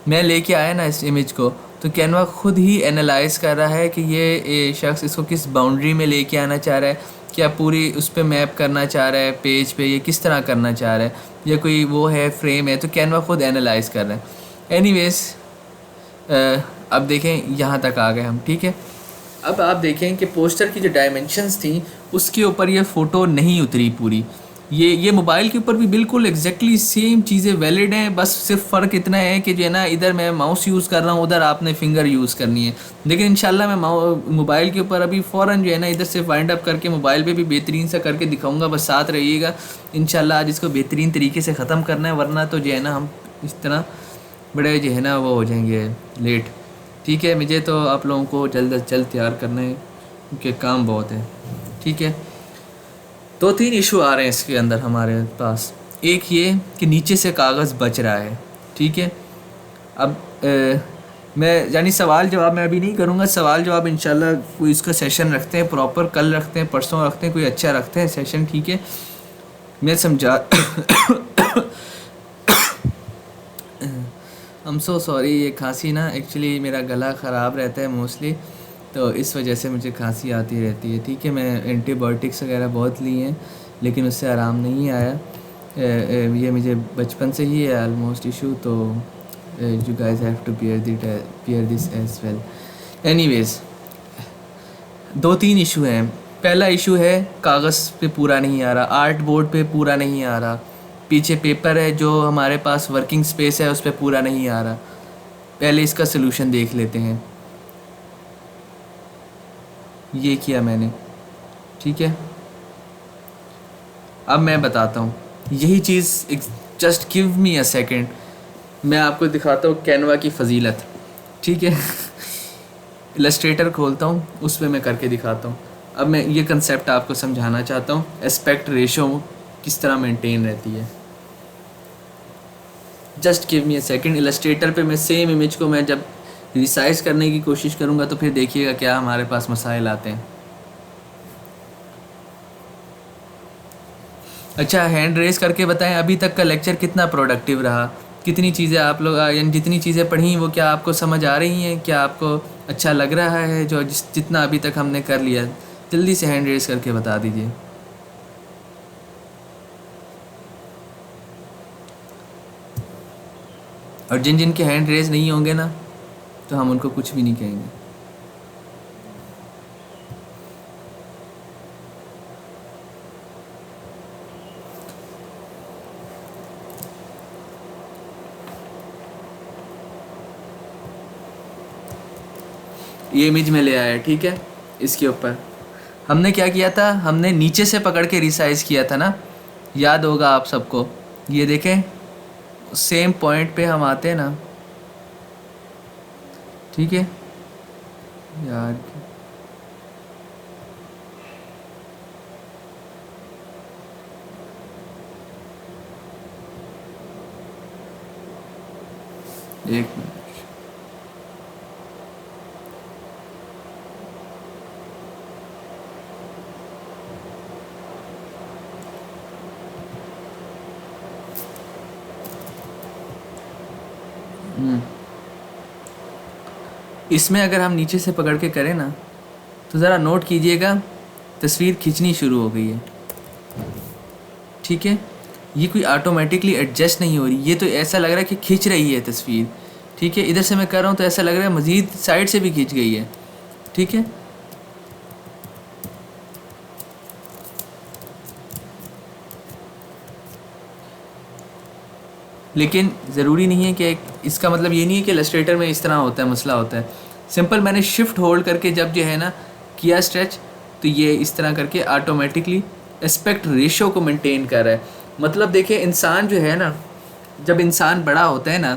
मैं लेके आया ना इस इमेज को, तो कैनवा खुद ही एनालाइज कर रहा है कि ये शख्स इसको किस बाउंड्री में लेके आना चाह रहा है, क्या पूरी उस पर मैप करना चाह रहा है पेज पे, ये किस तरह करना चाह रहा है, या कोई वो है फ्रेम है, तो कैनवा खुद एनालाइज कर रहा है। एनीवेज अब देखें यहाँ तक आ गए हम, ठीक है। अब आप देखें कि पोस्टर की जो डायमेंशंस थी उसके ऊपर ये फ़ोटो नहीं उतरी पूरी। ये मोबाइल के ऊपर भी बिल्कुल एग्जैक्टली सेम चीज़ें वैलिड हैं, बस सिर्फ फ़र्क इतना है कि जो है ना, इधर मैं माउस यूज़ कर रहा हूँ, उधर आपने फिंगर यूज़ करनी है। लेकिन इंशाल्लाह मैं मोबाइल के ऊपर अभी फ़ौरन जो है ना, इधर से वाइंड अप करके मोबाइल पे भी बेहतरीन सा करके दिखाऊंगा, बस साथ रहिएगा। इंशाल्लाह आज इसको बेहतरीन तरीके से ख़त्म करना है, वरना तो जो है ना हम इस तरह बड़े जो है ना वो हो जाएंगे लेट। ठीक है, मुझे तो आप लोगों को जल्द अज जल्द तैयार करना है क्योंकि काम बहुत है। ठीक है, 2-3 इशू आ रहे हैं इसके अंदर हमारे पास। एक ये कि नीचे से कागज़ बच रहा है, ठीक है। अब मैं यानी सवाल जवाब मैं अभी नहीं करूँगा, सवाल जवाब इंशाल्लाह कोई इसका सेशन रखते हैं प्रॉपर, कल रखते हैं, परसों रखते हैं, कोई अच्छा रखते हैं सेशन, ठीक है। मैं समझा I'm so sorry, ये खांसी ना एक्चुअली मेरा गला ख़राब रहता है मोस्टली, तो इस वजह से मुझे खांसी आती रहती है। ठीक है, मैं एंटीबायोटिक्स वगैरह बहुत ली हैं लेकिन उससे आराम नहीं आया। ये मुझे बचपन से ही है आलमोस्ट इशू, तो you guys have to bear this as well. Anyways 2-3 issue हैं। पहला इशू है कागज़ पे पूरा नहीं आ रहा, आर्ट बोर्ड पे पूरा नहीं आ रहा, पीछे पेपर है जो हमारे पास वर्किंग स्पेस है उस पर पूरा नहीं आ रहा। पहले इसका सलूशन देख लेते हैं। ये किया मैंने, ठीक है। अब मैं बताता हूँ यही चीज़, just give me a second, मैं आपको दिखाता हूँ कैनवा की फ़जीलत, ठीक है। इलस्ट्रेटर खोलता हूँ, उस पर मैं करके दिखाता हूँ। अब मैं ये कंसेप्ट आपको समझाना चाहता हूँ, एस्पेक्ट रेशो किस तरह मेंटेन रहती है। Just give me a second. Illustrator पे मैं सेम इमेज को मैं जब रिसाइज करने की कोशिश करूँगा तो फिर देखिएगा क्या हमारे पास मसाइल आते हैं। अच्छा, हैंड रेस करके बताएं अभी तक का लेक्चर कितना प्रोडक्टिव रहा, कितनी चीज़ें आप लोग यानी जितनी चीज़ें पढ़ी वो क्या आपको समझ आ रही हैं, क्या आपको अच्छा लग रहा है जो जितना अभी तक हमने कर लिया। जल्दी से हैंड रेस करके बता दीजिए। और जिन जिन के हैंड रेस नहीं होंगे ना, तो हम उनको कुछ भी नहीं कहेंगे। ये इमेज में ले आया, ठीक है। इसके ऊपर हमने क्या किया था, हमने नीचे से पकड़ के रिसाइज किया था ना, याद होगा आप सबको। ये देखें सेम पॉइंट पे हम आते हैं ना, ठीक है यार। एक मिनट, इसमें अगर हम नीचे से पकड़ के करें ना, तो ज़रा नोट कीजिएगा तस्वीर खींचनी शुरू हो गई है, ठीक है। ये कोई ऑटोमेटिकली एडजस्ट नहीं हो रही, ये तो ऐसा लग रहा है कि खींच रही है तस्वीर, ठीक है। इधर से मैं कर रहा हूँ तो ऐसा लग रहा है मज़ीद साइड से भी खींच गई है, ठीक है। लेकिन ज़रूरी नहीं है कि इसका मतलब ये नहीं है कि इलस्ट्रेटर में इस तरह होता है, मसला होता है। सिंपल मैंने शिफ्ट होल्ड करके जब जो है ना किया स्ट्रेच, तो ये इस तरह करके ऑटोमेटिकली एस्पेक्ट रेशो को मेंटेन कर रहा है। मतलब देखिए इंसान जो है ना, जब इंसान बड़ा होता है ना,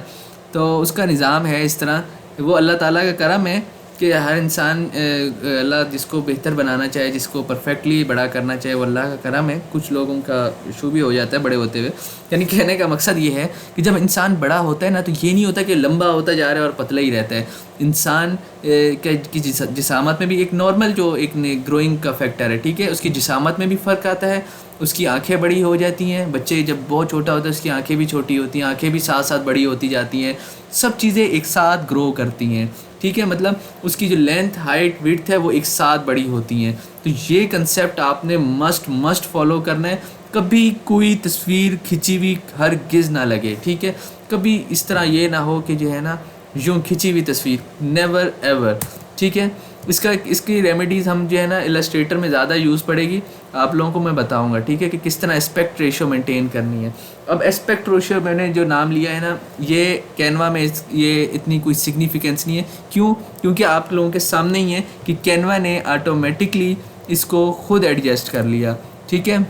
तो उसका निज़ाम है इस तरह, वो अल्लाह ताला का करम है कि हर इंसान अल्लाह जिसको बेहतर बनाना चाहे, जिसको परफेक्टली बड़ा करना चाहे, वो अल्लाह का करम है। कुछ लोगों का इशू भी हो जाता है बड़े होते हुए। यानी कहने का मकसद ये है कि जब इंसान बड़ा होता है ना, तो ये नहीं होता कि लंबा होता जा रहा है और पतला ही रहता है। इंसान की जिसामत में भी एक नॉर्मल जो एक ग्रोइंग का फैक्टर है, ठीक है, उसकी जिसामत में भी फ़र्क आता है। उसकी आंखें बड़ी हो जाती हैं, बच्चे जब बहुत छोटा होता है उसकी आंखें भी छोटी होती हैं, आंखें भी साथ साथ बड़ी होती जाती हैं, सब चीज़ें एक साथ ग्रो करती हैं, ठीक है। मतलब उसकी जो लेंथ, हाइट, विड्थ है वो एक साथ बड़ी होती हैं। तो ये कंसेप्ट आपने मस्ट फॉलो करना है। कभी कोई तस्वीर खिंची हुई हरगिज़ ना लगे, ठीक है। कभी इस तरह ये ना हो कि जो है ना यूँ खिंची हुई तस्वीर, नेवर एवर, ठीक है। इसकी रेमेडीज़ हम जो है ना इलस्ट्रेटर में ज़्यादा यूज़ पड़ेगी, आप लोगों को मैं बताऊंगा, ठीक है, कि किस तरह एस्पेक्ट रेशियो मेंटेन करनी है। अब एस्पेक्ट रेशियो मैंने जो नाम लिया है ना, ये कैनवा में ये इतनी कोई सिग्निफिकेंस नहीं है। क्यों? क्योंकि आप लोगों के सामने ही है कि कैनवा ने ऑटोमेटिकली इसको खुद एडजस्ट कर लिया, ठीक है।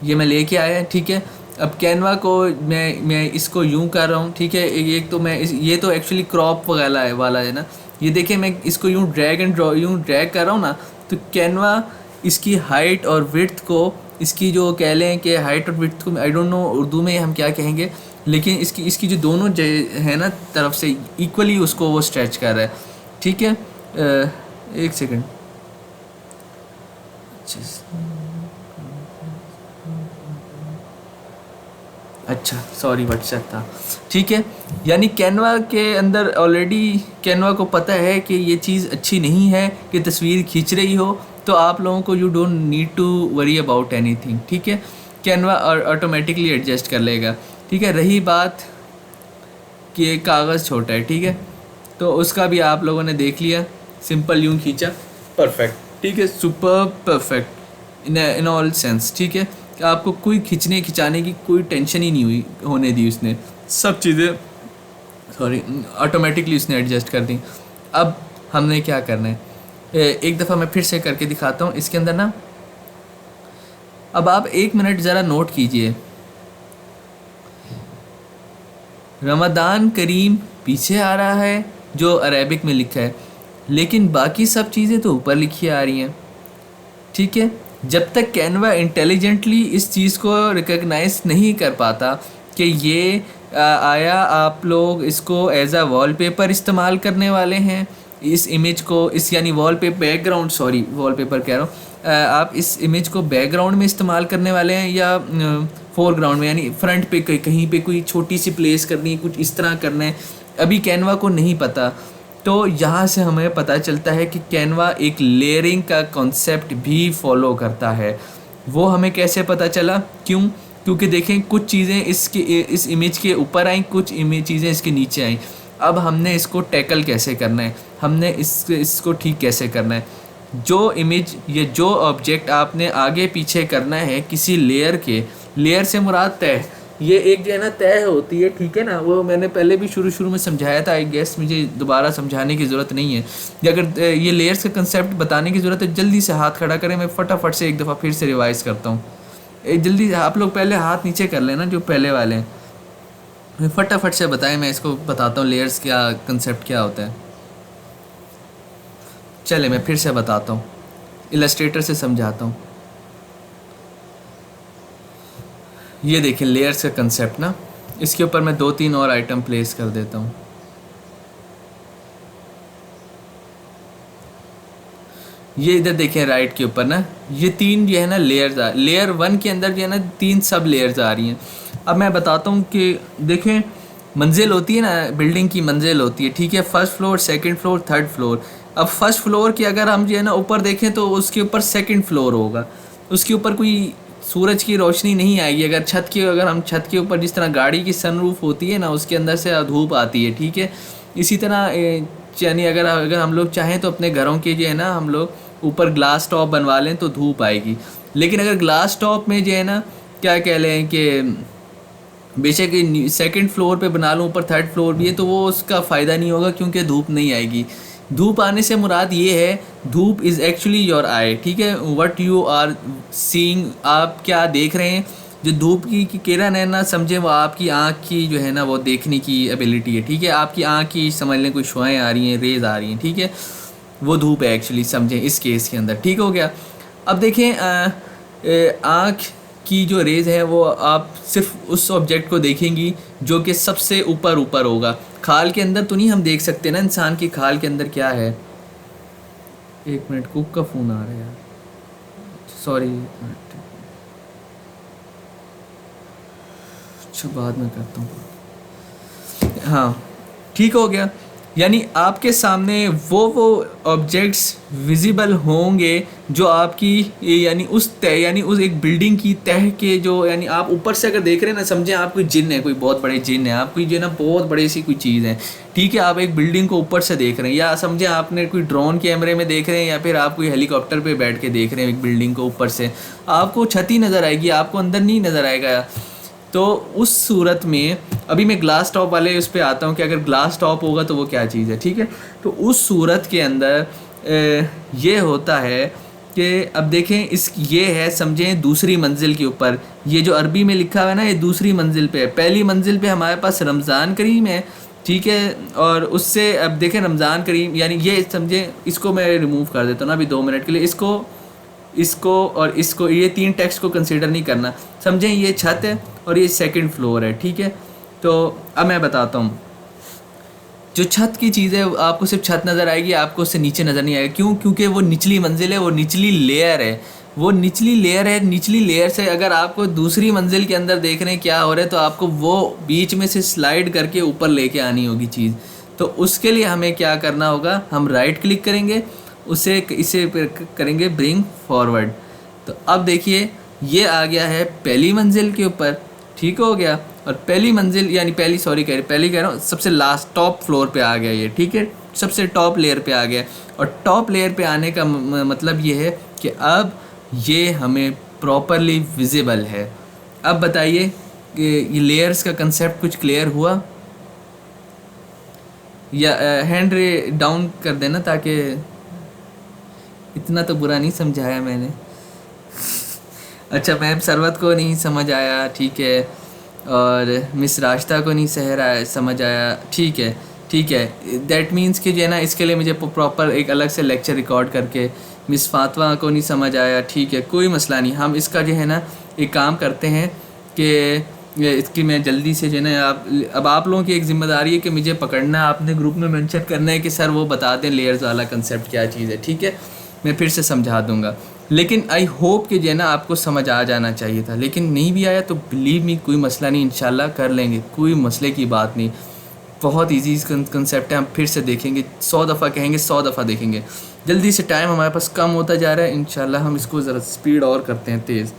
ये मैं लेके आया, ठीक है। अब कैनवा को मैं इसको यूं कर रहा हूँ, ठीक है। एक तो मैं ये तो एक्चुअली क्रॉप वाला है ना, ये देखिए मैं इसको यूं ड्रैग कर रहा हूँ ना, तो कैनवा इसकी हाइट और विड्थ को, इसकी जो कह लें कि हाइट और विड्थ को, आई डोंट नो उर्दू में हम क्या कहेंगे, लेकिन इसकी जो दोनों है ना तरफ से इक्वली उसको वो स्ट्रेच कर रहा है, ठीक है। एक सेकेंड, अच्छा सॉरी व्हाट्सएप था, ठीक है। यानी कैनवा के अंदर ऑलरेडी कैनवा को पता है कि ये चीज़ अच्छी नहीं है कि तस्वीर खींच रही हो, तो आप लोगों को you don't need to worry about anything, ठीक है। कैनवा ऑटोमेटिकली एडजस्ट कर लेगा, ठीक है। रही बात कि कागज़ छोटा है, ठीक है, तो उसका भी आप लोगों ने देख लिया, सिंपल यूँ खींचा, परफेक्ट, ठीक है, super perfect in all sense, ठीक है। आपको कोई खिंचाने की कोई टेंशन ही नहीं होने दी उसने, सब चीज़ें ऑटोमेटिकली उसने एडजस्ट कर दी। अब हमने क्या करना है, एक दफ़ा मैं फिर से करके दिखाता हूँ इसके अंदर ना। अब आप 1 मिनट ज़रा नोट कीजिए, रमज़ान करीम पीछे आ रहा है जो अरेबिक में लिखा है, लेकिन बाकी सब चीज़ें तो ऊपर लिखी आ रही हैं, ठीक है। जब तक कैनवा इंटेलिजेंटली इस चीज़ को रिकग्नाइज नहीं कर पाता कि ये आया आप लोग इसको एज आ वॉलपेपर इस्तेमाल करने वाले हैं, इस इमेज को, इस यानी बैकग्राउंड, सॉरी वॉलपेपर कह रहा हूँ, आप इस इमेज को बैकग्राउंड में इस्तेमाल करने वाले हैं या फोरग्राउंड में, यानी फ्रंट पे कहीं पे कोई छोटी सी प्लेस करनी है, कुछ इस तरह करना है, अभी कैनवा को नहीं पता। तो यहाँ से हमें पता चलता है कि कैनवा एक लेयरिंग का कॉन्सेप्ट भी फॉलो करता है। वो हमें कैसे पता चला? क्यों? क्योंकि देखें कुछ चीज़ें इस इमेज के ऊपर आई, कुछ चीज़ें इसके नीचे आई। अब हमने इसको टैकल कैसे करना है, हमने इसको ठीक कैसे करना है। जो इमेज या जो ऑब्जेक्ट आपने आगे पीछे करना है किसी लेयर से मुराद तय, ये एक जो है ना तय होती है, ठीक है ना। वो मैंने पहले भी शुरू में समझाया था, आई गेस मुझे दोबारा समझाने की ज़रूरत नहीं है। अगर ये लेयर्स का कंसेप्ट बताने की ज़रूरत है, जल्दी से हाथ खड़ा करें, मैं फटाफट से एक दफ़ा फिर से रिवाइज़ करता हूँ। जल्दी आप लोग पहले हाथ नीचे कर लेना जो पहले वाले हैं, मैं फटाफट से बताएं, मैं इसको बताता हूँ लेयर्स क्या कंसेप्ट क्या होता है। चले मैं फिर से बताता हूँ, इलस्ट्रेटर से समझाता हूँ। ये देखें लेयर्स का कंसेप्ट ना, इसके ऊपर मैं 2-3 और आइटम प्लेस कर देता हूँ। ये इधर देखें राइट के ऊपर ना, ये 3 जो है ना लेयर 1 के अंदर जो है ना 3 सब लेयर्स आ रही हैं। अब मैं बताता हूँ कि देखें मंजिल होती है ना, बिल्डिंग की मंजिल होती है, ठीक है, first floor, second floor, third floor. अब फर्स्ट फ्लोर की अगर हम जो है ना ऊपर देखें तो उसके ऊपर सेकंड फ्लोर होगा, उसके ऊपर कोई सूरज की रोशनी नहीं आएगी। अगर हम छत के ऊपर, जिस तरह गाड़ी की सनरूफ होती है ना, उसके अंदर से धूप आती है, ठीक है, इसी तरह यानी अगर हम लोग चाहें तो अपने घरों के जो है ना हम लोग ऊपर ग्लास टॉप बनवा लें तो धूप आएगी। लेकिन अगर ग्लास टॉप में जो है ना क्या कह लें कि बेशक सेकंड फ्लोर पे बना लूँ, ऊपर थर्ड फ्लोर भी है, तो वो उसका फ़ायदा नहीं होगा क्योंकि धूप नहीं आएगी। धूप आने से मुराद ये है, धूप इज़ एक्चुअली योर आई, ठीक है, व्हाट यू आर सीइंग, आप क्या देख रहे हैं। जो धूप की किरण है ना, समझे वो आपकी आँख की जो है ना वो देखने की एबिलिटी है, ठीक है। आपकी आँख की समझ लें कोई शुआएँ आ रही हैं, रेज़ आ रही हैं, ठीक है, वो धूप है एक्चुअली, समझें इस केस के अंदर, ठीक हो गया। अब देखें आँख की जो रेज़ है वो आप सिर्फ उस ऑब्जेक्ट को देखेंगी जो कि सबसे ऊपर ऊपर होगा। खाल के अंदर तो नहीं हम देख सकते ना इंसान की खाल के अंदर क्या है। एक मिनट, कुक का फ़ोन आ रहा है यार, सॉरी एक मिनट, अच्छा बाद में करता हूँ। हाँ ठीक हो गया। यानी आपके सामने वो ऑब्जेक्ट्स विजिबल होंगे जो आपकी यानी उस तह यानी उस एक बिल्डिंग की तह के जो यानी आप ऊपर से अगर देख रहे हैं ना, समझें आप कोई जिन है, कोई बहुत बड़े जिन है, आप कोई जो है ना बहुत बड़ी सी कोई चीज़ है, ठीक है। आप एक बिल्डिंग को ऊपर से देख रहे हैं, या समझें आपने कोई ड्रोन कैमरे में देख रहे हैं, या फिर आप कोई हेलीकॉप्टर पे बैठ के देख रहे हैं एक बिल्डिंग को ऊपर से, आपको छत ही नज़र आएगी, आपको अंदर नहीं नज़र आएगा। तो उस सूरत में अभी मैं ग्लास टॉप वाले उस पर आता हूँ कि अगर ग्लास टॉप होगा तो वो क्या चीज़ है, ठीक है। तो उस सूरत के अंदर ये होता है कि अब देखें ये है, समझें दूसरी मंजिल के ऊपर, ये जो अरबी में लिखा हुआ है ना, ये दूसरी मंजिल पे है। पहली मंजिल पे हमारे पास रमज़ान करीम है, ठीक है, और उससे अब देखें रमज़ान करीम यानी ये समझें, इसको मैं रिमूव कर देता हूँ ना अभी 2 मिनट के लिए, इसको और इसको, ये 3 टेक्स्ट को कंसीडर नहीं करना, समझें ये छत है और ये सेकंड फ्लोर है, ठीक है। तो अब मैं बताता हूँ, जो छत की चीज़ है आपको सिर्फ छत नज़र आएगी, आपको उससे नीचे नज़र नहीं आएगा। क्यों? क्योंकि वो निचली मंजिल है, वो निचली लेयर है, वो निचली लेयर है। निचली लेयर से अगर आपको दूसरी मंजिल के अंदर देख रहे हैं क्या हो रहा है, तो आपको वो बीच में से स्लाइड करके ऊपर लेके आनी होगी चीज़। तो उसके लिए हमें क्या करना होगा, हम राइट क्लिक करेंगे, इसे करेंगे ब्रिंग फॉरवर्ड। तो अब देखिए ये आ गया है पहली मंजिल के ऊपर, ठीक हो गया। और पहली मंजिल यानी पहली कह रहा हूँ, सबसे लास्ट टॉप फ्लोर पे आ गया ये, ठीक है, सबसे टॉप लेयर पे आ गया। और टॉप लेयर पे आने का मतलब ये है कि अब ये हमें प्रॉपरली विजिबल है। अब बताइए कि ये लेयर्स का कंसेप्ट कुछ क्लियर हुआ, या हैंड रे डाउन कर देना, ताकि इतना तो बुरा नहीं समझाया मैंने। अच्छा, मैम सरवत को नहीं समझ आया, ठीक है, और मिस राश्ता को नहीं समझ आया, ठीक है, ठीक है। दैट मीन्स कि जो है ना, इसके लिए मुझे प्रॉपर एक अलग से लेक्चर रिकॉर्ड करके, मिस फातवा को नहीं समझ आया, ठीक है, कोई मसला नहीं। हम इसका जो है ना एक काम करते हैं कि इसकी मैं जल्दी से जो है ना, अब आप लोगों की एक ज़िम्मेदारी है कि मुझे पकड़ना है, आपने ग्रुप में मेंशन करना है कि सर वो बता दें लेयर्स वाला कंसेप्ट क्या चीज़ है, ठीक है, मैं फिर से समझा दूंगा। लेकिन आई होप कि जो है ना आपको समझ आ जाना चाहिए था, लेकिन नहीं भी आया तो बिलीव मी कोई मसला नहीं, इंशाल्लाह कर लेंगे, कोई मसले की बात नहीं। बहुत इजी कंसेप्ट है, हम फिर से देखेंगे, 100 दफ़ा कहेंगे, 100 दफ़ा देखेंगे। जल्दी से, टाइम हमारे पास कम होता जा रहा है, इंशाल्लाह हम इसको ज़रा स्पीड और करते हैं तेज़,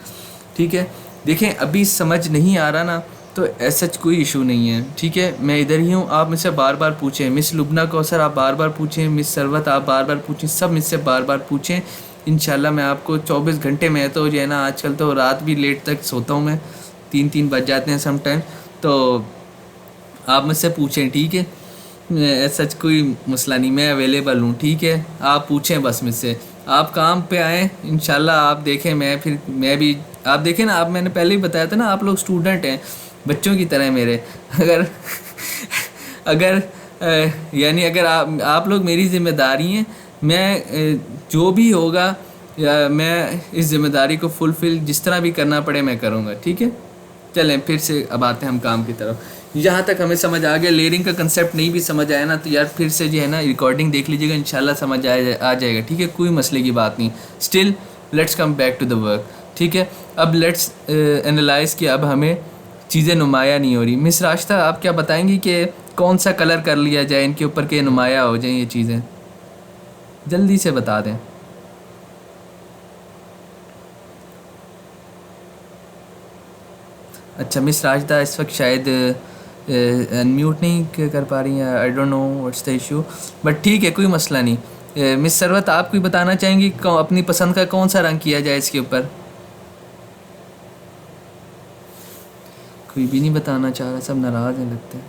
ठीक है। देखें अभी समझ नहीं आ रहा ना, तो ऐसा कोई इशू नहीं है, ठीक है, मैं इधर ही हूँ, आप मुझसे बार बार पूछें। मिस लुबना कौसर आप बार बार पूछें, मिस सरवत आप बार बार पूछें, सब मुझसे बार बार पूछें। इंशाल्लाह मैं आपको 24 घंटे में, तो जो है ना आजकल तो रात भी लेट तक सोता हूँ मैं, 3 बज जाते हैं समटाइम, तो आप मुझसे पूछें, ठीक है, ऐसा कोई मसला नहीं, मैं अवेलेबल हूँ, ठीक है। आप पूछें बस मुझसे, आप काम पे आएँ इंशाल्लाह, आप देखें, मैं भी आप देखें ना, आप मैंने पहले ही बताया था ना, आप लोग स्टूडेंट हैं, बच्चों की तरह मेरे। अगर यानी अगर आप लोग मेरी ज़िम्मेदारी हैं, मैं जो भी होगा या मैं इस ज़िम्मेदारी को फुलफ़िल जिस तरह भी करना पड़े मैं करूँगा, ठीक है। चलें फिर से अब आते हैं हम काम की तरफ। यहाँ तक हमें समझ आ गया, लेयरिंग का कंसेप्ट नहीं भी समझ आया ना, तो यार फिर से जो है ना रिकॉर्डिंग देख लीजिएगा, इंशाल्लाह समझ आ जाएगा, ठीक है, कोई मसले की बात नहीं। Still let's come back to the work, ठीक है। अब लेट्स एनालाइज़ कि अब हमें चीज़ें नुमाया नहीं हो रही। मिस राश्ता आप क्या बताएंगी कि कौन सा कलर कर लिया जाए इनके ऊपर के नुमाया हो जाए ये चीज़ें, जल्दी से बता दें। अच्छा, मिस राजदा इस वक्त शायद अनम्यूट नहीं कर पा रही हैं, I don't know what's the issue, but ठीक है, कोई मसला नहीं। मिस सरवत आप कोई बताना चाहेंगी अपनी पसंद का कौन सा रंग किया जाए इसके ऊपर? कोई भी नहीं बताना चाह रहा, सब नाराज़ हैं लगते हैं।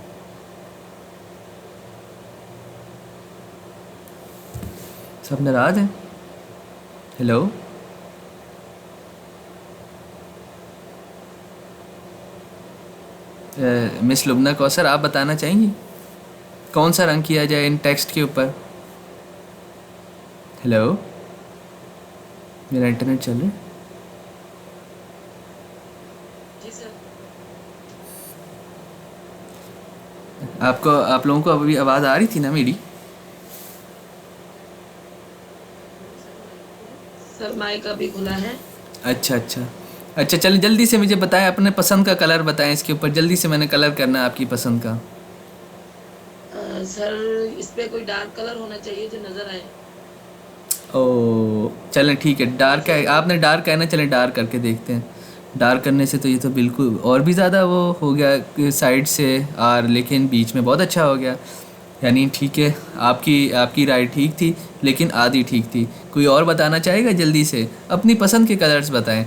सब नाराज़ हैं। हेलो, मिस लुबना कौसर, आप बताना चाहेंगी कौन सा रंग किया जाए इन टेक्स्ट के ऊपर? हेलो, मेरा इंटरनेट चल रहा है? जी सर। आप लोगों को अभी आवाज़ आ रही थी ना मेरी? सर माइक अभी खुला है। अच्छा अच्छा अच्छा, चलिए जल्दी से मुझे बताएं, अपने पसंद का कलर बताएं इसके ऊपर, जल्दी से मैंने कलर करना है आपकी पसंद का। सर इस पे कोई डार्क कलर होना चाहिए जो नजर आए। ओ चलें ठीक है, डार्क है, जैसे आपने डार्क है ना, चलें डार्क करके देखते हैं। डार्क करने से तो ये तो बिल्कुल और भी ज़्यादा वो हो गया कि साइड से आर, लेकिन बीच में बहुत अच्छा हो गया। यानी ठीक है, आपकी आपकी राय ठीक थी लेकिन आधी ठीक थी। कोई और बताना चाहेगा? जल्दी से अपनी पसंद के कलर्स बताएं।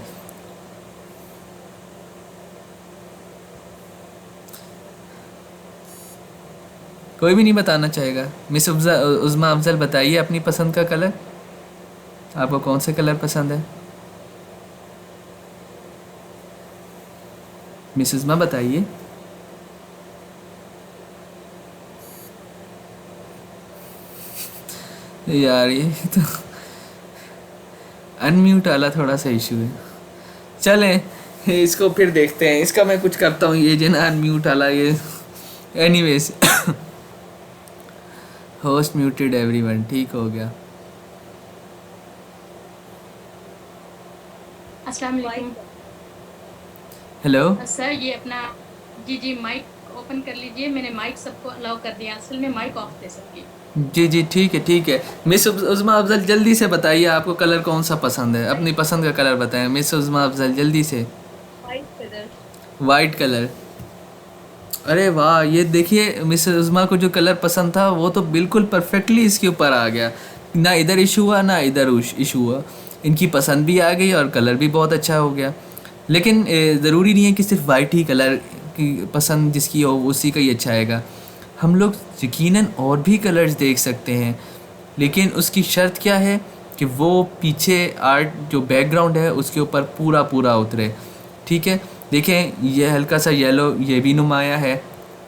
कोई भी नहीं बताना चाहेगा? मिस उज़मा अफजल बताइए अपनी पसंद का कलर, आपको कौन से कलर पसंद है? मिस उज़मा बताइए। यार ये तो अनम्यूट वाला थोड़ा सा इशू है। चलें इसको फिर देखते हैं, इसका मैं कुछ करता हूँ, ये जो ना अनम्यूट वाला ये। एनीवेज होस्ट म्यूटेड एवरीवन, ठीक हो गया। अस्सलाम वालेकुम हेलो, सर, ये अपना जी माइक ओपन कर लीजिए। मैंने माइक सबको अलाउ कर दिया, असल में माइक ऑफ थे सबकी। जी जी ठीक है ठीक है। मिस उज़मा अफजल जल्दी से बताइए आपको कलर कौन सा पसंद है, अपनी पसंद का कलर बताएं मिस उज़मा अफजल जल्दी से। White colour. वाइट कलर, अरे वाह, ये देखिए मिस उज़मा को जो कलर पसंद था वो तो बिल्कुल परफेक्टली इसके ऊपर आ गया। ना इधर इशू हुआ ना इधर इशू हुआ, इनकी पसंद भी आ गई और कलर भी बहुत अच्छा हो गया। लेकिन ज़रूरी नहीं है कि सिर्फ वाइट ही कलर की पसंद जिसकी हो उसी का ही अच्छा आएगा। हम लोग यकीनन और भी कलर्स देख सकते हैं, लेकिन उसकी शर्त क्या है कि वो पीछे आर्ट जो बैकग्राउंड है उसके ऊपर पूरा पूरा उतरे। ठीक है, देखें ये हल्का सा येलो ये भी नुमाया है,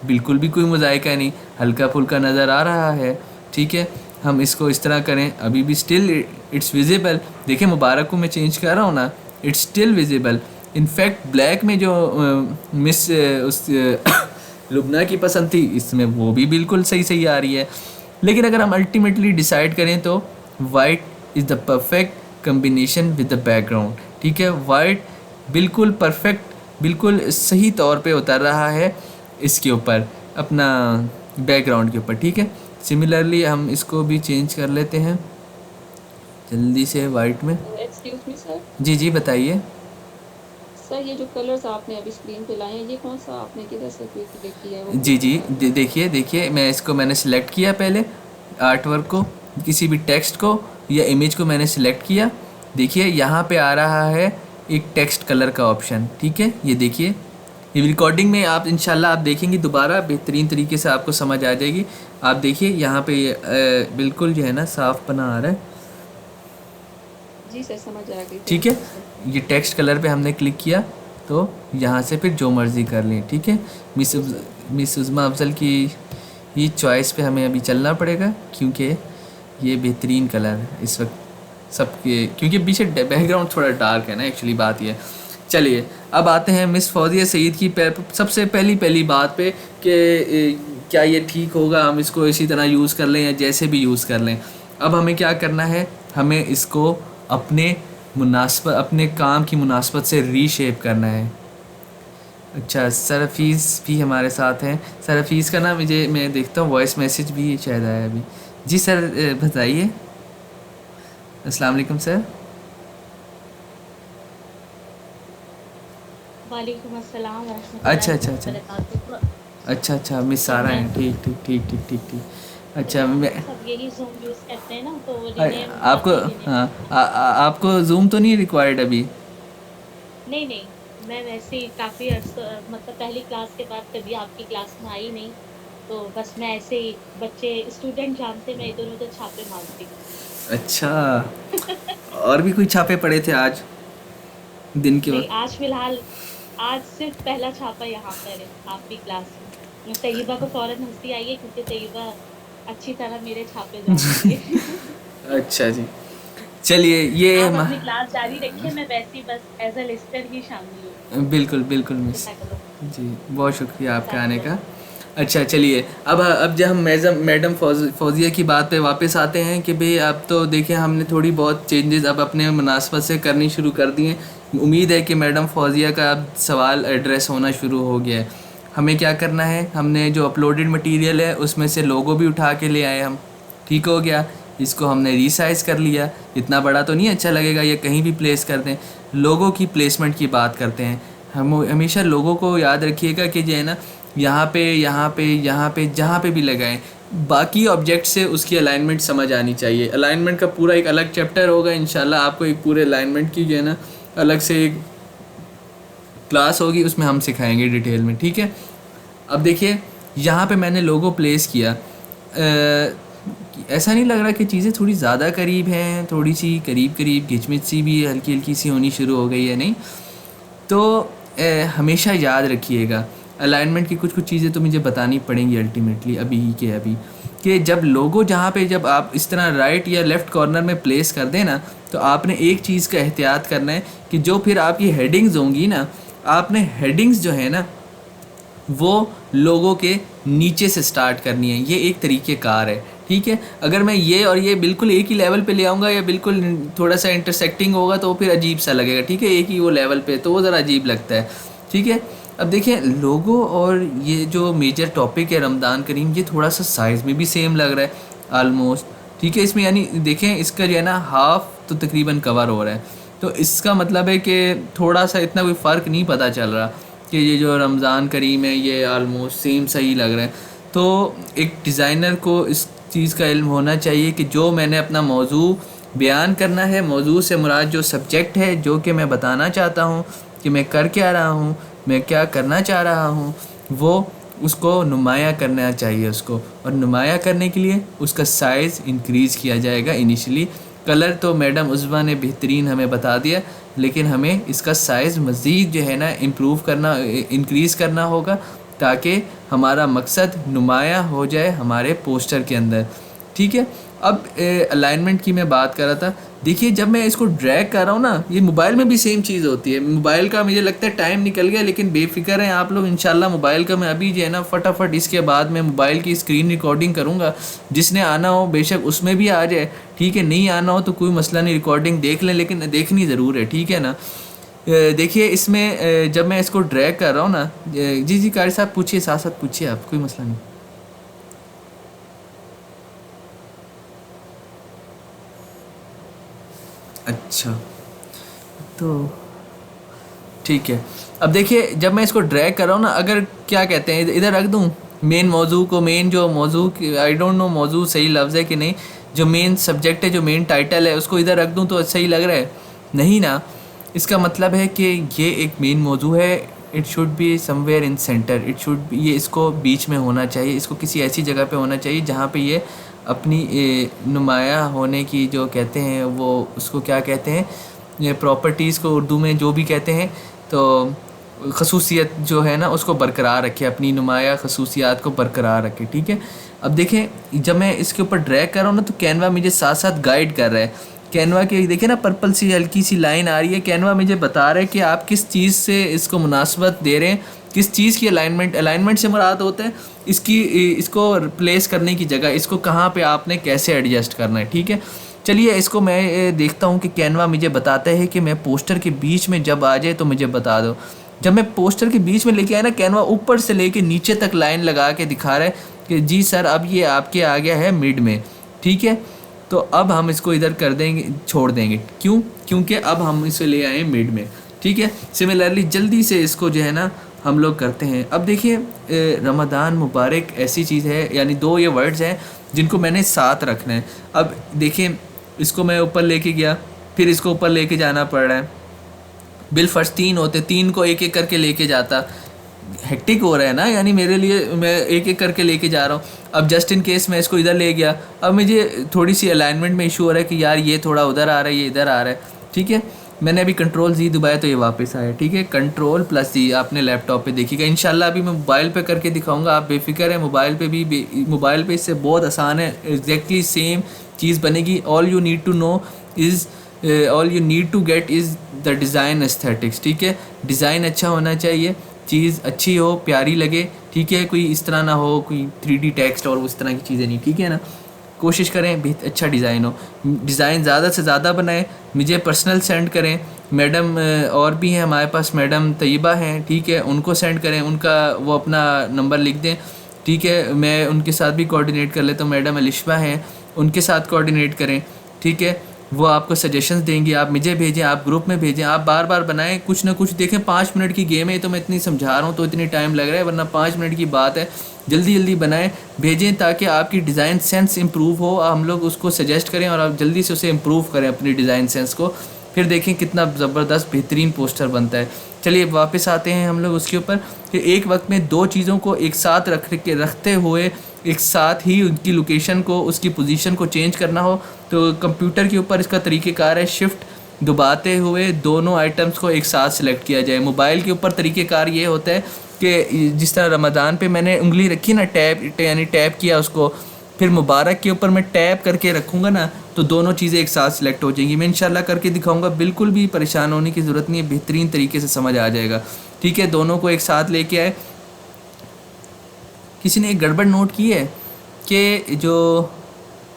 बिल्कुल भी कोई मुज़ायका नहीं, हल्का फुल्का नज़र आ रहा है। ठीक है, हम इसको इस तरह करें, अभी भी स्टिल इट्स विजिबल। देखें मुबारक को मैं चेंज कर रहा हूँ ना, it's still visible. In fact black में जो मिस उस लुबना की पसंद थी, इसमें वो भी बिल्कुल सही सही आ रही है। लेकिन अगर हम अल्टीमेटली डिसाइड करें तो white is the perfect combination with the background. ठीक है, वाइट बिल्कुल परफेक्ट, बिल्कुल सही तौर पे उतर रहा है इसके ऊपर, अपना बैकग्राउंड के ऊपर। ठीक है, सिमिलरली हम इसको भी चेंज कर लेते हैं जल्दी से वाइट में। Excuse me sir. जी जी बताइए। सर ये जो कलर्स आपने अभी स्क्रीन पे लाए हैं, ये कौन सा आपने किधर से क्लिक किया है वो? जी जी देखिए देखिए, मैंने सिलेक्ट किया पहले आर्ट वर्क को, किसी भी टेक्स्ट को या इमेज को मैंने सिलेक्ट किया। देखिए यहाँ पे आ रहा है एक टेक्स्ट कलर का ऑप्शन। ठीक है, ये देखिए, ये रिकॉर्डिंग में आप इंशाल्लाह आप देखेंगे दोबारा बेहतरीन तरीके से आपको समझ आ जाएगी। आप देखिए यहाँ पे ये बिल्कुल जो है ना साफ बना आ रहा है। जी सर समझ आ गई। ठीक है, ये टेक्स्ट कलर पे हमने क्लिक किया तो यहाँ से फिर जो मर्ज़ी कर लें। ठीक है, मिस उज़मा अफजल की ही चॉइस पे हमें अभी चलना पड़ेगा, क्योंकि ये बेहतरीन कलर है इस वक्त सबके, क्योंकि पीछे बैकग्राउंड थोड़ा डार्क है ना, एक्चुअली बात ये है। चलिए अब आते हैं मिस फौजिया सईद की सबसे पहली बात पे कि क्या ये ठीक होगा हम इसको इसी तरह यूज़ कर लें या जैसे भी यूज़ कर लें। अब हमें क्या करना है, हमें इसको अपने काम की मुनासबत से रीशेप करना है। अच्छा, सरफीज़ भी हमारे साथ हैं। सरफीज़ का ना मैं देखता हूँ वॉइस मैसेज भी शायद आया अभी। जी सर बताइए। अस्सलाम वालेकुम सर। वालेकुम अस्सलाम व अच्छा रहमतुल्लाहि अच्छा व अच्छा बरकातुहू। अच्छा अच्छा मिस सारा हैं, ठीक ठीक ठीक ठीक ठीक ठीक। अच्छा मैं सब यही जूम यूज़ करते हैं ना, तो रीनेम आपको करके रीनेम। हाँ आपको जूम तो नहीं रिक्वायर्ड अभी? नहीं नहीं, मैं वैसे ही काफ़ी मतलब पहली क्लास के बाद कभी आपकी क्लास में आई नहीं, तो बस मैं ऐसे ही बच्चे स्टूडेंट जानते, मैं इधर उधर छापे मारती हूँ। अच्छा, और भी कोई छापे पड़े थे आज दिन के नहीं वक्त? आज फिलहाल आज सिर्फ पहला छापा यहाँ पर है आपकी क्लास में। तैयबा को फौरन हंसी आई है क्योंकि तैयबा अच्छी तरह मेरे छापे जानती है। अच्छा जी, चलिए ये आप अपनी क्लास जारी रखिए, मैं वैसे ही बस एज अ लिस्टर ही शामिल हूँ। बिल्कुल बिल्कुल मिस जज़ाकल्लाह। जी, बहुत शुक्रिया आपका आने का। जज़ाकल्लाह। अच्छा चलिए, अब जब हम मैडम फौजिया की बात पे वापस आते हैं कि भाई अब तो देखिए हमने थोड़ी बहुत चेंजेस अब अपने मुनासबत से करनी शुरू कर दी हैं। उम्मीद है कि मैडम फौजिया का अब सवाल एड्रेस होना शुरू हो गया है। हमें क्या करना है, हमने जो अपलोडेड मटेरियल है उसमें से लोगो भी उठा के ले आए हम, ठीक हो गया। इसको हमने रीसाइज़ कर लिया, इतना बड़ा तो नहीं अच्छा लगेगा ये कहीं भी प्लेस कर दें। लोगों की प्लेसमेंट की बात करते हैं, हम हमेशा लोगों को याद रखिएगा कि जो है ना यहाँ पे यहाँ पे यहाँ पे जहाँ पे भी लगाएं, बाकी ऑब्जेक्ट से उसकी अलाइनमेंट समझ आनी चाहिए। अलाइनमेंट का पूरा एक अलग चैप्टर होगा इंशाल्लाह, आपको एक पूरे अलाइनमेंट की जो है ना अलग से एक क्लास होगी, उसमें हम सिखाएंगे डिटेल में, ठीक है। अब देखिए यहाँ पे मैंने लोगो प्लेस किया, ऐसा नहीं लग रहा कि चीज़ें थोड़ी ज़्यादा करीब हैं, थोड़ी सी करीब करीब घिचमिच सी भी हल्की हल्की सी होनी शुरू हो गई है, नहीं तो हमेशा याद रखिएगा अलाइनमेंट की कुछ कुछ चीज़ें तो मुझे बतानी पड़ेंगी अल्टीमेटली अभी के अभी, कि जब लोगो जहाँ पे जब आप इस तरह राइट या लेफ़्ट कॉर्नर में प्लेस कर दें ना, तो आपने एक चीज़ का एहतियात करना है कि जो फिर आपकी हेडिंग्स होंगी ना, आपने हेडिंग्स जो है ना वो लोगों के नीचे से स्टार्ट करनी है। ये एक तरीक़ेकार है, ठीक है। अगर मैं ये और ये बिल्कुल एक ही लेवल पे ले आऊँगा या बिल्कुल थोड़ा सा इंटरसेक्टिंग होगा तो फिर अजीब सा लगेगा, ठीक है। एक ही वो लेवल पे तो वो ज़रा अजीब लगता है, ठीक है। अब देखिए लोगो और ये जो मेजर टॉपिक है रमज़ान करीम, ये थोड़ा सा साइज़ में भी सेम लग रहा है ऑलमोस्ट, ठीक है। इसमें यानी देखें इसका जो है ना हाफ तो तकरीबन कवर हो रहा है, तो इसका मतलब है कि थोड़ा सा इतना कोई फ़र्क नहीं पता चल रहा कि ये जो रमज़ान करीम है ये आलमोस्ट सेम सही लग रहा है। तो एक डिज़ाइनर को इस चीज़ का इल्म होना चाहिए कि जो मैंने अपना मौजू बयान करना है, मौजू से मुराद जो सब्जेक्ट है, जो कि मैं बताना चाहता हूँ कि मैं कर क्या रहा हूँ, मैं क्या करना चाह रहा हूँ, वो उसको नुमाया करना चाहिए उसको। और नुमाया करने के लिए उसका साइज़ इंक्रीज़ किया जाएगा इनिशियली। कलर तो मैडम उज़्मा ने बेहतरीन हमें बता दिया, लेकिन हमें इसका साइज़ मज़ीद जो है ना इम्प्रूव करना, इंक्रीज़ करना होगा ताकि हमारा मकसद नुमाया हो जाए हमारे पोस्टर के अंदर, ठीक है। अब अलाइनमेंट की मैं बात कर रहा था, देखिए जब मैं इसको ड्रैग कर रहा हूँ ना, ये मोबाइल में भी सेम चीज़ होती है। मोबाइल का मुझे लगता है टाइम निकल गया, लेकिन बेफिक्र हैं आप लोग इंशाल्लाह। मोबाइल का मैं अभी जो है ना फटाफट इसके बाद मैं मोबाइल की स्क्रीन रिकॉर्डिंग करूँगा, जिसने आना हो बेशक उसमें भी आ जाए, ठीक है। नहीं आना हो तो कोई मसला नहीं, रिकॉर्डिंग देख लें, लेकिन देखनी ज़रूर है, ठीक है ना। देखिए इसमें जब मैं इसको ड्रैग कर रहा हूँ ना, जी जी कारी साहब पूछिए, साथ साथ पूछिए आप, कोई मसला नहीं। अच्छा तो ठीक है। अब देखिए जब मैं इसको ड्रैग कर रहा हूँ ना, अगर क्या कहते हैं इधर रख दूँ मेन मौजू को, मेन जो मौजू, आई डोंट नो मौजू सही लफ्ज़ है कि नहीं, जो मेन सब्जेक्ट है, जो मेन टाइटल है, उसको इधर रख दूँ तो सही लग रहा है? नहीं ना। इसका मतलब है कि ये एक मेन मौजू है, it should be somewhere in centre, it should be, ये इसको बीच में होना चाहिए, इसको किसी ऐसी जगह पे होना चाहिए जहाँ पे ये अपनी नुमाया होने की जो कहते हैं वो उसको क्या कहते हैं, ये प्रॉपर्टीज़ को उर्दू में जो भी कहते हैं, तो खसूसियत जो है ना उसको बरकरार रखे, अपनी नुमाया खसूसियात को बरकरार रखे, ठीक है। अब देखें जब मैं इसके ऊपर ड्रैग कर रहा हूँ ना, तो कैनवा मुझे साथ साथ गाइड कर रहा है। कैनवा के देखिए ना पर्पल सी हल्की सी लाइन आ रही है, कैनवा मुझे बता रहा है कि आप किस चीज़ से इसको मुनासबत दे रहे हैं, किस चीज़ की अलाइनमेंट से मुराद होता है इसको रिप्लेस करने की जगह, इसको कहाँ पे आपने कैसे एडजस्ट करना है, ठीक है। चलिए इसको मैं देखता हूँ कि कैनवा मुझे बताता है कि मैं पोस्टर के बीच में जब आ जाए तो मुझे बता दो। जब मैं पोस्टर के बीच में लेके आया ना, कैनवा ऊपर से लेके नीचे तक लाइन लगा के दिखा रहा है कि जी सर अब ये आपके आ गया है मिड में, ठीक है। तो अब हम इसको इधर कर देंगे, छोड़ देंगे, क्यों? क्योंकि अब हम इसे ले आए मिड में, ठीक है। सिमिलरली जल्दी से इसको जो है ना हम लोग करते हैं। अब देखिए रमज़ान मुबारक ऐसी चीज़ है, यानी दो ये वर्ड्स हैं जिनको मैंने साथ रखना है। अब देखिए इसको मैं ऊपर लेके गया, फिर इसको ऊपर लेके जाना पड़ रहा है, बिलफर्ज 3 होते, 3 को एक एक करके लेके जाता, हेक्टिक हो रहा है ना, यानी मेरे लिए मैं एक एक करके लेके जा रहा हूँ। अब जस्ट इन केस मैं इसको इधर ले गया, अब मुझे थोड़ी सी अलाइनमेंट में इशू हो रहा है कि यार ये थोड़ा उधर आ रहा है, ये इधर आ रहा है, ठीक है। मैंने अभी कंट्रोल Z दबाया तो ये वापस आया, ठीक है। कंट्रोल प्लस Z आपने लैपटॉप पे देखिएगा। इंशाल्लाह अभी मैं मोबाइल पे करके दिखाऊंगा, आप बेफिक्र है। मोबाइल पे भी मोबाइल पे इससे बहुत आसान है, एग्जैक्टली सेम चीज़ बनेगी। All you need to know is all you need to get is the design aesthetics, ठीक है। डिज़ाइन अच्छा होना चाहिए, चीज़ अच्छी हो, प्यारी लगे, ठीक है। कोई इस तरह ना हो, कोई 3D टेक्स्ट और उस तरह की चीज़ें नहीं, ठीक है ना। कोशिश करें बहुत अच्छा डिज़ाइन हो, डिज़ाइन ज़्यादा से ज़्यादा बनाएं, मुझे पर्सनल सेंड करें। मैडम और भी हैं हमारे पास, मैडम तैयबा हैं, ठीक है, उनको सेंड करें, उनका वो अपना नंबर लिख दें, ठीक है। मैं उनके साथ भी कोऑर्डिनेट कर लेता हूँ। मैडम अलिशबा हैं, उनके साथ कोऑर्डिनेट करें, ठीक है। वो आपको सजेशंस देंगी, आप मुझे भेजें, आप ग्रुप में भेजें, आप बार बार बनाएं, कुछ ना कुछ देखें। 5 मिनट की गेम है तो मैं इतनी समझा रहा हूँ तो इतनी टाइम लग रहा है, वरना 5 मिनट की बात है। जल्दी जल्दी बनाएं, भेजें, ताकि आपकी डिज़ाइन सेंस इम्प्रूव हो, हम लोग उसको सजेस्ट करें और आप जल्दी से उसे इम्प्रूव करें अपनी डिज़ाइन सेंस को। फिर देखें कितना ज़बरदस्त बेहतरीन पोस्टर बनता है। चलिए वापस आते हैं हम लोग उसके ऊपर कि एक वक्त में दो चीज़ों को एक साथ रखते हुए एक साथ ही उनकी लोकेशन को, उसकी पोजीशन को चेंज करना हो तो कंप्यूटर के ऊपर इसका तरीक़ेकार है शिफ्ट दबाते हुए दोनों आइटम्स को एक साथ सेलेक्ट किया जाए। मोबाइल के ऊपर तरीक़ेकार ये होता है कि जिस तरह रमज़ान पे मैंने उंगली रखी ना, टैप यानी टैप किया उसको, फिर मुबारक के ऊपर मैं टैप करके रखूँगा ना तो दोनों चीज़ें एक साथ सेलेक्ट हो जाएंगी। मैं इंशाल्लाह करके दिखाऊंगा, बिल्कुल भी परेशान होने की ज़रूरत नहीं है, बेहतरीन तरीके से समझ आ जाएगा, ठीक है। दोनों को एक साथ लेके आए। किसी ने एक गड़बड़ नोट की है कि जो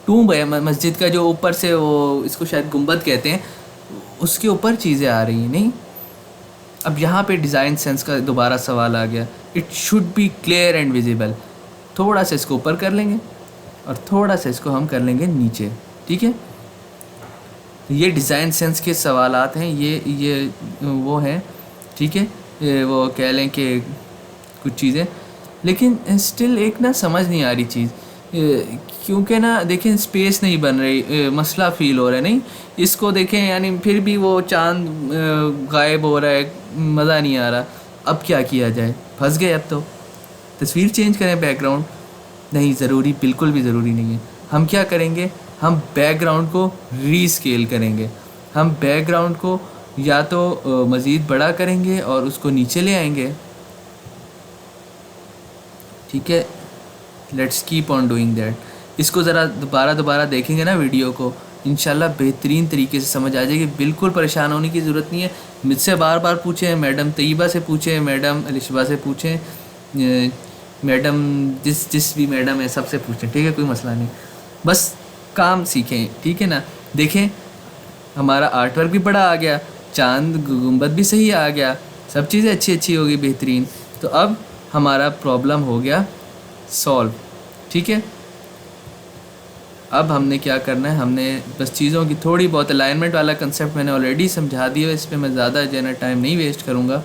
टूम्ब है मस्जिद का, जो ऊपर से वो इसको शायद गुंबद कहते हैं, उसके ऊपर चीज़ें आ रही हैं नहीं। अब यहाँ पे डिज़ाइन सेंस का दोबारा सवाल आ गया। It should be clear and visible. थोड़ा सा इसको ऊपर कर लेंगे और थोड़ा सा इसको हम कर लेंगे नीचे, ठीक है। ये डिज़ाइन सेंस के सवालात हैं, ये वो हैं, ठीक है। वो कह लें कि कुछ चीज़ें, लेकिन स्टिल एक ना समझ नहीं आ रही चीज़, क्योंकि ना देखें स्पेस नहीं बन रही, मसला फ़ील हो रहा है नहीं। इसको देखें यानी फिर भी वो चांद गायब हो रहा है, मज़ा नहीं आ रहा। अब क्या किया जाए, फंस गए। अब तो तस्वीर चेंज करें, बैकग्राउंड नहीं ज़रूरी, बिल्कुल भी ज़रूरी नहीं है। हम क्या करेंगे, हम बैकग्राउंड को रीस्केल करेंगे। हम बैकग्राउंड को या तो मज़ीद बड़ा करेंगे और उसको नीचे ले आएंगे, ठीक है। Let's keep on doing that. इसको ज़रा दोबारा देखेंगे ना वीडियो को, इंशाल्लाह बेहतरीन तरीके से समझ आ जाएगी। बिल्कुल परेशान होने की ज़रूरत नहीं है। मुझसे बार बार पूछें, मैडम तैयबा से पूछें, मैडम अलिशबा से पूछें, मैडम जिस भी मैडम है सबसे पूछें, ठीक है, कोई मसला नहीं। बस काम सीखें, ठीक है ना। देखें हमारा आर्ट वर्क भी बड़ा आ गया, चांद गुंबद भी सही आ गया, सब चीज़ें अच्छी हो गई, बेहतरीन। तो अब हमारा प्रॉब्लम हो गया सॉल्व, ठीक है। अब हमने क्या करना है, हमने बस चीज़ों की थोड़ी बहुत अलाइनमेंट वाला कंसेप्ट मैंने ऑलरेडी समझा दिया, इस पर मैं ज़्यादा जो है ना टाइम नहीं वेस्ट करूँगा,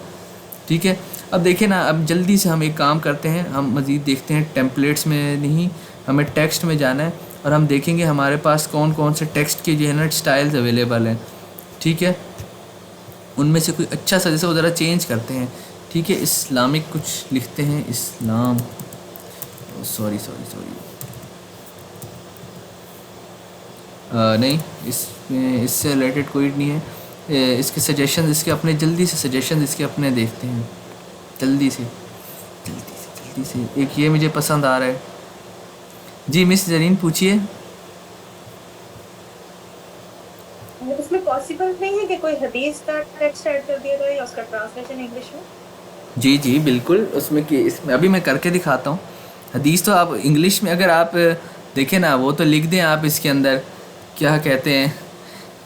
ठीक है। अब देखें ना, अब जल्दी से हम एक काम करते हैं, हम मज़ीद देखते हैं। टेम्पलेट्स में नहीं, हमें टेक्स्ट में जाना है और हम देखेंगे हमारे पास कौन कौन से टेक्स्ट के जो है ना स्टाइल्स अवेलेबल हैं, ठीक है। उनमें से कोई अच्छा सा जैसे वो ज़रा चेंज करते हैं, ठीक है। इस्लामिक कुछ लिखते हैं, इस्लाम, सॉरी नहीं, इससे रिलेटेड कोई नहीं है। इसके सजेशन इसके अपने, जल्दी से सजेशन इसके अपने देखते हैं, जल्दी से। एक ये मुझे पसंद आ रहा है जी। मिस जरीन पूछिए। इसमें पॉसिबल नहीं है कि कोई हदीस का टेक्स्ट ऐड कर दिया जाए या उसका ट्रांसलेशन इंग्लिश में? जी बिल्कुल, उसमें कि इसमें अभी मैं करके दिखाता हूँ। हदीस तो आप इंग्लिश में अगर आप देखें ना, वो तो लिख दें आप इसके अंदर, क्या कहते हैं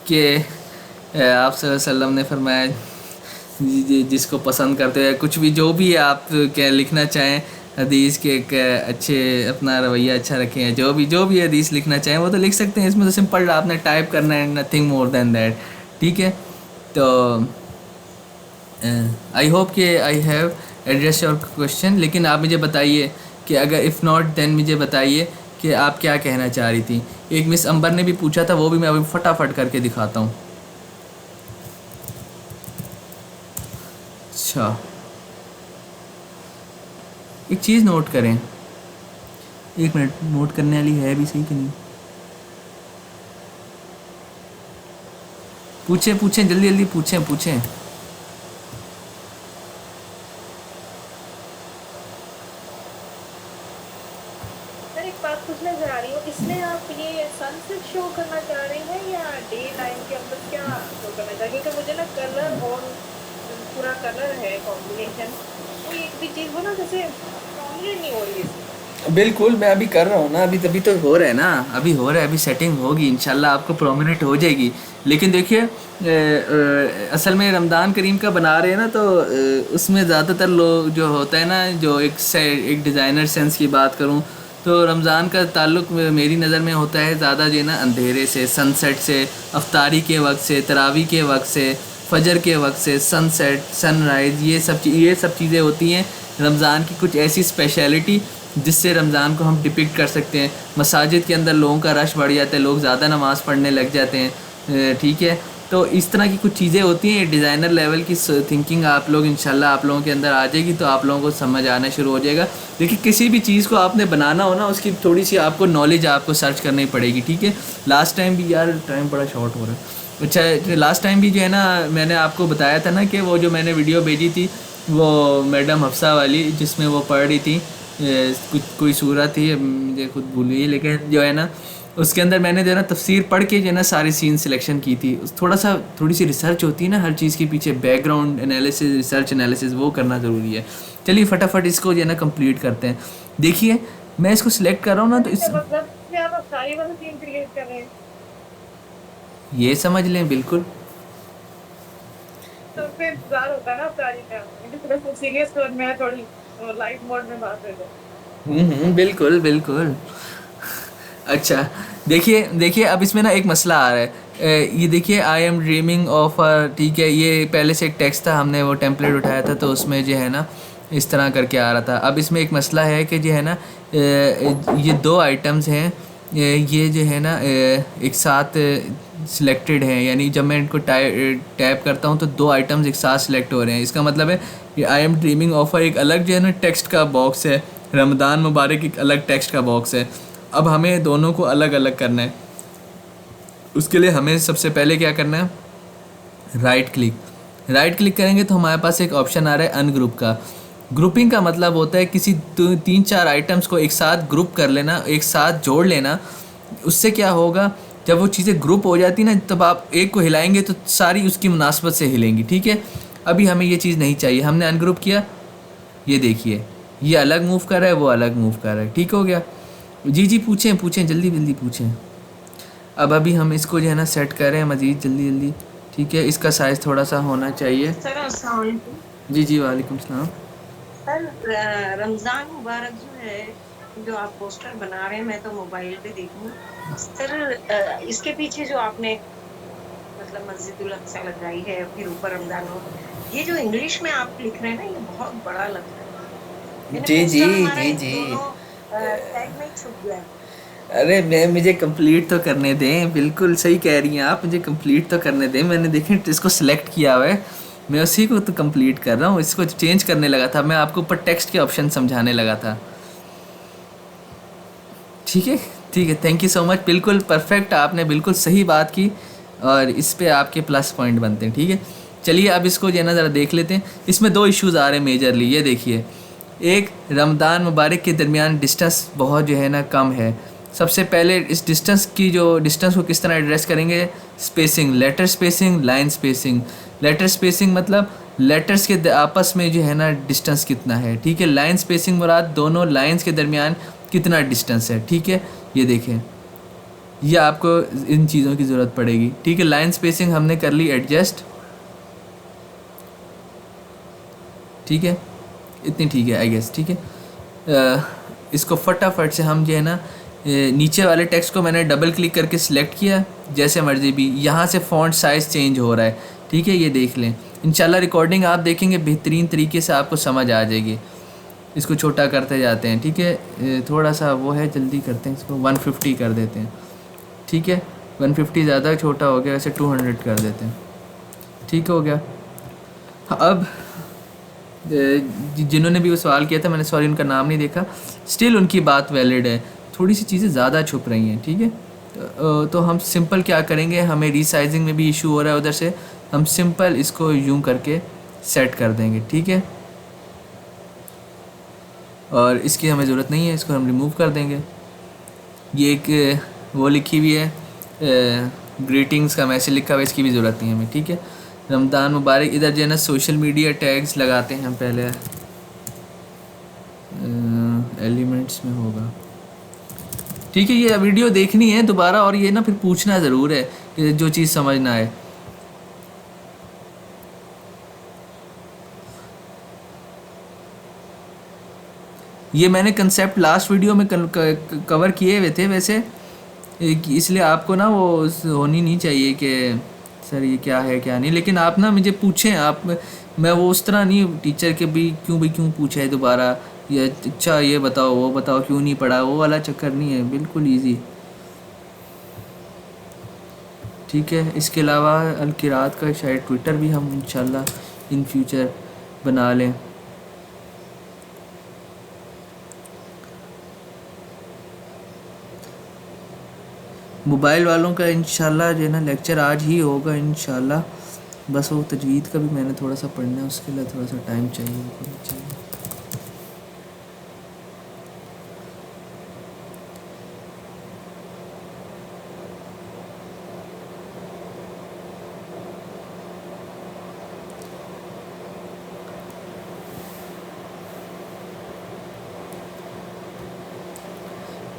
कि आप सल्लल्लाहु अलैहि वसल्लम ने फरमाया, जिसको पसंद करते हैं कुछ भी, जो भी आप क्या लिखना चाहें हदीस के एक अच्छे, अपना रवैया अच्छा रखें, जो भी हदीस लिखना चाहें वो तो लिख सकते हैं। इसमें तो सिंपल आपने टाइप करना है, नथिंग मोर देन दैट, ठीक है। तो आई होप कि I have address your question. लेकिन आप मुझे बताइए कि अगर इफ़ नॉट देन मुझे बताइए कि आप क्या कहना चाह रही थी। एक मिस अंबर ने भी पूछा था, वो भी मैं अभी फटाफट करके दिखाता हूँ। अच्छा, एक चीज़ नोट करें, एक मिनट, नोट करने वाली है भी सही कि नहीं। पूछें जल्दी जल्दी पूछें। सर एक बात पूछना चाह रही हूँ, इसमें आप ये सनसेट शो करना चाह रही हैं या डे टाइम के अंदर क्या शो करना चाह रही हैं? क्योंकि मुझे ना कलर और पूरा कलर है कॉम्बिनेशन, कोई एक भी चीज़ वो ना जैसे प्रॉमिनेंट नहीं हो रही है इसमें। बिल्कुल, मैं अभी कर रहा हूँ ना, अभी तभी तो हो रहा है ना, अभी सेटिंग होगी इंशाल्लाह, आपको प्रोमिनेंट हो जाएगी। लेकिन देखिए असल में रमज़ान करीम का बना रहे हैं ना, तो उसमें ज़्यादातर लोग जो होता है ना, जो एक डिज़ाइनर सेंस की बात करूँ तो रमज़ान का ताल्लुक़ मेरी नज़र में होता है ज़्यादा जो है ना अंधेरे से, सनसेट से, अफ्तारी के वक्त से, तरावी के वक्त से, फजर के वक्त से, सनसेट, सनराइज़, ये सब चीज़ें होती हैं रमज़ान की कुछ ऐसी स्पेशलिटी जिससे रमज़ान को हम डिपिक्ट कर सकते हैं। मसाजिद के अंदर लोगों का रश बढ़ जाता है, लोग ज़्यादा नमाज़ पढ़ने लग जाते हैं, ठीक है। तो इस तरह की कुछ चीज़ें होती हैं, डिज़ाइनर लेवल की थिंकिंग आप लोग इंशाल्लाह आप लोगों के अंदर आ जाएगी, तो आप लोगों को समझ आना शुरू हो जाएगा। देखिए किसी भी चीज़ को आपने बनाना हो ना, उसकी थोड़ी सी आपको नॉलेज आपको सर्च करनी पड़ेगी, ठीक है। लास्ट टाइम भी यार टाइम बड़ा शॉर्ट हो रहा है। अच्छा, लास्ट टाइम भी जो है ना मैंने आपको बताया था ना कि वो जो मैंने वीडियो भेजी थी वो मैडम हफ्सा वाली, जिसमें वो पढ़ रही थी कुछ कोई सूरत थी, मुझे खुद भूल गई, लेकिन जो है ना उसके अंदर मैंने जो है ना तफसीर पढ़ के जो है ना सारी सीन सिलेक्शन की थी। थोड़ी सी रिसर्च होती है ना हर चीज़ के पीछे, बैकग्राउंड एनालिसिस, रिसर्च एनालिसिस, वो करना ज़रूरी है। चलिए फटाफट इसको जो है ना कंप्लीट करते हैं। देखिए मैं इसको सिलेक्ट कर रहा हूँ ना, तो इस मतलब कि आप सारी वाली सीन क्रिएट कर रहे हैं, ये समझ लें बिल्कुल। तो फिर इंतजार होता है ना सारी का, थोड़ा सा सीरियस मोड में थोड़ी लाइट मोड में बात हो जाए। बिल्कुल। अच्छा देखिए अब इसमें ना एक मसला आ रहा है। ये देखिए आई एम ड्रीमिंग ऑफ, ठीक है, ये पहले से एक टेक्स्ट था, हमने वो टेम्पलेट उठाया था, तो उसमें जो है ना इस तरह करके आ रहा था। अब इसमें एक मसला है कि जो है ना ये दो आइटम्स हैं, ये जो है ना एक साथ सिलेक्टेड हैं, यानी जब मैं इनको टैप करता हूँ तो दो आइटम्स एक साथ सिलेक्ट हो रहे हैं। इसका मतलब है कि आई एम ड्रीमिंग ऑफ एक अलग जो है ना टेक्स्ट का बॉक्स है, रमज़ान मुबारक एक अलग टेक्स्ट का बॉक्स है। अब हमें दोनों को अलग अलग करना है। उसके लिए हमें सबसे पहले क्या करना है, राइट क्लिक करेंगे तो हमारे पास एक ऑप्शन आ रहा है अनग्रुप का। ग्रुपिंग का मतलब होता है किसी 3-4 आइटम्स को एक साथ ग्रुप कर लेना, एक साथ जोड़ लेना। उससे क्या होगा, जब वो चीज़ें ग्रुप हो जाती ना, तब आप एक को हिलाएंगे तो सारी उसकी मुनासबत से हिलेंगी, ठीक है। अभी हमें ये चीज़ नहीं चाहिए, हमने अनग्रुप किया, ये देखिए ये अलग मूव कर रहा है, वो अलग मूव कर रहा है, ठीक हो गया। जी पूछें जल्दी पूछें। अब अभी हम इसको जो है ना सेट कर रहे हैं मज़ीद जल्दी, ठीक है। इसका साइज़ थोड़ा सा होना चाहिए। सर अस्सलाम वालेकुम। जी वालेकुम सलाम। सर रमज़ान मुबारक जो है, जो आप पोस्टर बना रहे हैं, मैं तो मोबाइल पे देखूँ सर, इसके पीछे जो आपने मतलब मस्जिदुल अक्सा लगाई है, फिर ऊपर रमज़ान हो, ये जो इंग्लिश में आप लिख रहे हैं ना, ये बहुत बड़ा लग रहा है। जी टैग में छुप गया है। अरे मुझे कंप्लीट तो करने दें, बिल्कुल सही कह रही हैं आप, मुझे कंप्लीट तो करने दें। मैंने देखें इसको सिलेक्ट किया हुआ है, मैं उसी को तो कंप्लीट कर रहा हूँ। इसको चेंज करने लगा था मैं, आपको ऊपर टेक्स्ट के ऑप्शन समझाने लगा था, ठीक है। थैंक यू सो मच, बिल्कुल परफेक्ट, आपने बिल्कुल सही बात की और इस पे आपके प्लस पॉइंट बनते हैं, ठीक है। चलिए अब इसको जो है ना ज़रा देख लेते हैं। इसमें दो इश्यूज़ आ रहे हैं मेजरली, ये देखिए। एक, रमज़ान मुबारक के दरमियान डिस्टेंस बहुत जो है ना कम है। सबसे पहले इस डिस्टेंस को किस तरह एड्रेस करेंगे, spacing, letter spacing, line spacing. Letter spacing मतलब लेटर्स के आपस में जो है ना डिस्टेंस कितना है, ठीक है। लाइन स्पेसिंग मुराद दोनों लाइंस के दरमियान कितना डिस्टेंस है, ठीक है। ये देखें, ये आपको इन चीज़ों की ज़रूरत पड़ेगी, ठीक है। लाइन स्पेसिंग हमने कर ली एडजस्ट, ठीक है, इतनी ठीक है आई गेस, ठीक है। इसको फटाफट से हम जो है ना नीचे वाले टेक्स्ट को मैंने डबल क्लिक करके सिलेक्ट किया, जैसे मर्जी भी, यहाँ से फ़ॉन्ट साइज़ चेंज हो रहा है, ठीक है। ये देख लें, इंशाल्लाह रिकॉर्डिंग आप देखेंगे बेहतरीन तरीके से आपको समझ आ जाएगी। इसको छोटा करते जाते हैं, ठीक है। थोड़ा सा वो है, जल्दी करते हैं, इसको 150 कर देते हैं, ठीक है। 150 ज़्यादा छोटा हो गया, वैसे 200 कर देते हैं, ठीक हो गया। अब जिन्होंने भी वो सवाल किया था, मैंने सॉरी उनका नाम नहीं देखा, स्टिल उनकी बात वैलिड है, थोड़ी सी चीज़ें ज़्यादा छुप रही हैं, ठीक है। तो हम सिंपल क्या करेंगे, हमें रीसाइजिंग में भी इशू हो रहा है उधर से, हम सिंपल इसको यूं करके सेट कर देंगे, ठीक है। और इसकी हमें ज़रूरत नहीं है, इसको हम रिमूव कर देंगे। ये एक वो लिखी हुई है ग्रीटिंग्स का मैसेज लिखा हुआ है, इसकी भी ज़रूरत नहीं है हमें, ठीक है। रमज़ान मुबारक, इधर जो है ना सोशल मीडिया टैग्स लगाते हैं हम पहले, एलिमेंट्स में होगा, ठीक है। ये वीडियो देखनी है दोबारा और ये ना फिर पूछना ज़रूर है कि जो चीज़ समझ ना आए। ये मैंने कंसेप्ट लास्ट वीडियो में कवर किए हुए थे वैसे, इसलिए आपको ना वो होनी नहीं चाहिए कि सर ये क्या है क्या नहीं, लेकिन आप ना मुझे पूछें आप, मैं वो उस तरह नहीं टीचर के भी क्यों पूछा है दोबारा, या अच्छा ये बताओ वो बताओ क्यों नहीं पढ़ा, वो वाला चक्कर नहीं है, बिल्कुल इजी, ठीक है। इसके अलावा अलकिरात का शायद ट्विटर भी हम इंशाल्लाह इन फ्यूचर बना लें। मोबाइल वालों का इंशाल्लाह जो है ना लेक्चर आज ही होगा इंशाल्लाह, बस वो तजवीद का भी मैंने थोड़ा सा पढ़ना है, उसके लिए थोड़ा सा टाइम चाहिए।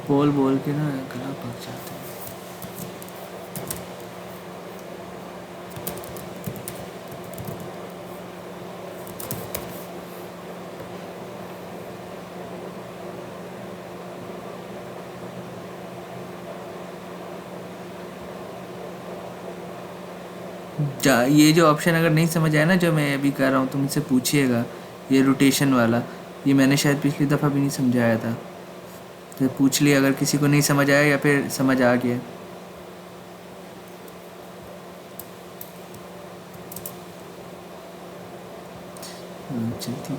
बोल बोल के ना गला पक जाता है। ये जो ऑप्शन अगर नहीं समझ आया ना जो मैं अभी कर रहा हूँ तो मुझसे पूछिएगा, ये रोटेशन वाला, ये मैंने शायद पिछली दफ़ा भी नहीं समझाया था, तो पूछ लिया अगर किसी को नहीं समझ आया या फिर समझ आ गया। चलती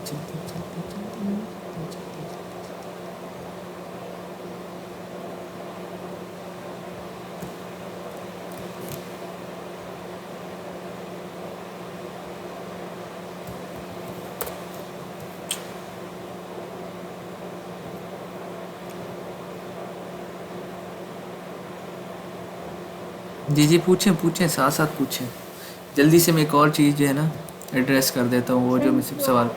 जी पूछें साथ साथ पूछें, जल्दी से मैं एक और चीज़ जो है ना एड्रेस कर देता हूँ, वो जो मुझसे सवाल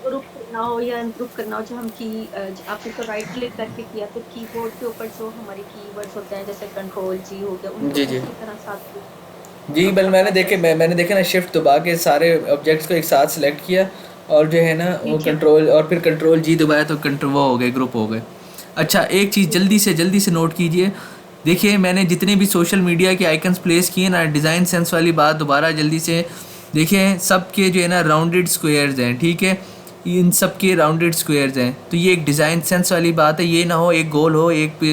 ग्रुप करना हो या इम्प्रूव करना हो, जो हम की आपने तो राइट क्लिक करके किया तो कीबोर्ड के ऊपर जो हमारे कीवर्ड्स होते हैं जैसे कंट्रोल जी हो गया, उनको जी उसी तरह साथ जी बल मैंने देखे ना शिफ्ट दबा के सारे ऑब्जेक्ट्स को एक साथ सेलेक्ट किया और जो है ना वो कंट्रोल और फिर कंट्रोल जी दबाया तो कंट्रोल वो हो गए, ग्रुप हो गए। अच्छा एक चीज़ जल्दी से नोट कीजिए, देखिए मैंने जितने भी सोशल मीडिया के आइकन्स प्लेस किए ना, डिज़ाइन सेंस वाली बात दोबारा जल्दी से देखिए, सब के जो है ना राउंडेड स्क्वायर्स हैं, ठीक है, इन सब के राउंडेड स्क्वायर्स हैं, तो ये एक डिज़ाइन सेंस वाली बात है, ये ना हो एक गोल हो एक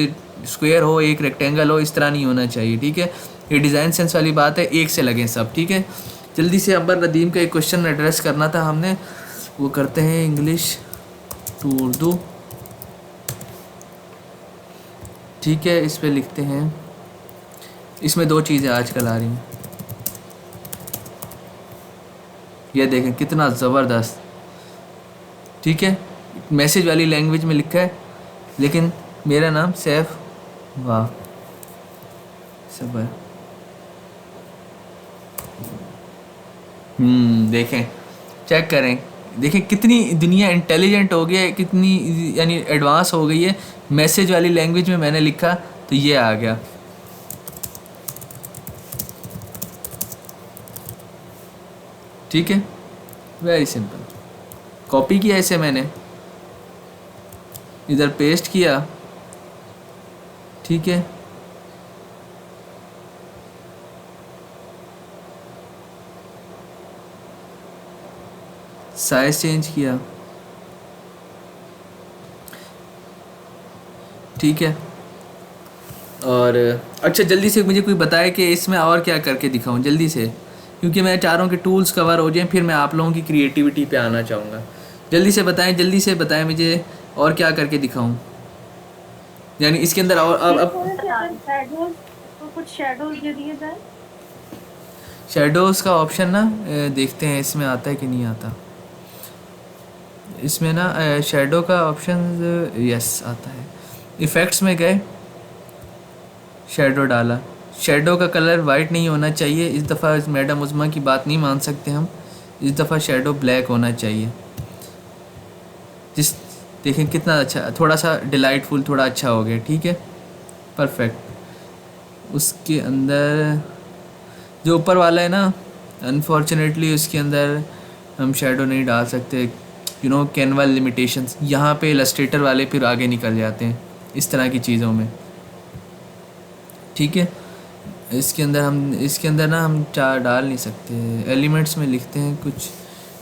स्क्वायर हो एक रेक्टेंगल हो, इस तरह नहीं होना चाहिए, ठीक है, ये डिज़ाइन सेंस वाली बात है, एक से लगें सब, ठीक है। जल्दी से अंबर नदीम का एक क्वेश्चन एड्रेस करना था हमने, वो करते हैं इंग्लिश टू उर्दू, ठीक है। इस पे लिखते हैं, इसमें दो चीज़ें आजकल आ रही हैं, ये देखें कितना ज़बरदस्त, ठीक है, मैसेज वाली लैंग्वेज में लिखा है, लेकिन मेरा नाम सैफ वाह सबर, देखें चेक करें, देखें कितनी दुनिया इंटेलिजेंट हो गई है, कितनी यानी एडवांस हो गई है, मैसेज वाली लैंग्वेज में मैंने लिखा तो ये आ गया, ठीक है, वेरी सिंपल। कॉपी किया इसे मैंने, इधर पेस्ट किया, ठीक है, साइज चेंज किया, ठीक है। और अच्छा जल्दी से मुझे कोई बताए कि इसमें और क्या करके दिखाऊं जल्दी से, क्योंकि मैं चाह रहा हूँ कि टूल्स कवर हो जाएं, फिर मैं आप लोगों की क्रिएटिविटी पे आना चाहूँगा। जल्दी से बताएं मुझे और क्या करके दिखाऊं। यानी इसके अंदर और अब थोड़े से अगर शैडोज, तो कुछ शैडोज दे दिए जाए। शेडोज़ का ऑप्शन ना देखते हैं इसमें आता है कि नहीं आता। इसमें ना शेडो का ऑप्शन यस आता है। इफ़ेक्ट्स में गए, शेडो डाला। शेडो का कलर वाइट नहीं होना चाहिए इस दफ़ा, मैडम उज़मा की बात नहीं मान सकते हम। इस दफ़ा शेडो ब्लैक होना चाहिए। जिस देखें कितना अच्छा, थोड़ा सा डिलाइटफुल, थोड़ा अच्छा हो गया, ठीक है, परफेक्ट। उसके अंदर जो ऊपर वाला है ना, अनफॉर्चुनेटली उसके अंदर हम शेडो नहीं डाल सकते, कैनवा लिमिटेशंस। यहाँ पे इलस्ट्रेटर वाले फिर आगे निकल जाते हैं इस तरह की चीज़ों में, ठीक है। इसके अंदर ना हम चार डाल नहीं सकते। एलिमेंट्स में लिखते हैं कुछ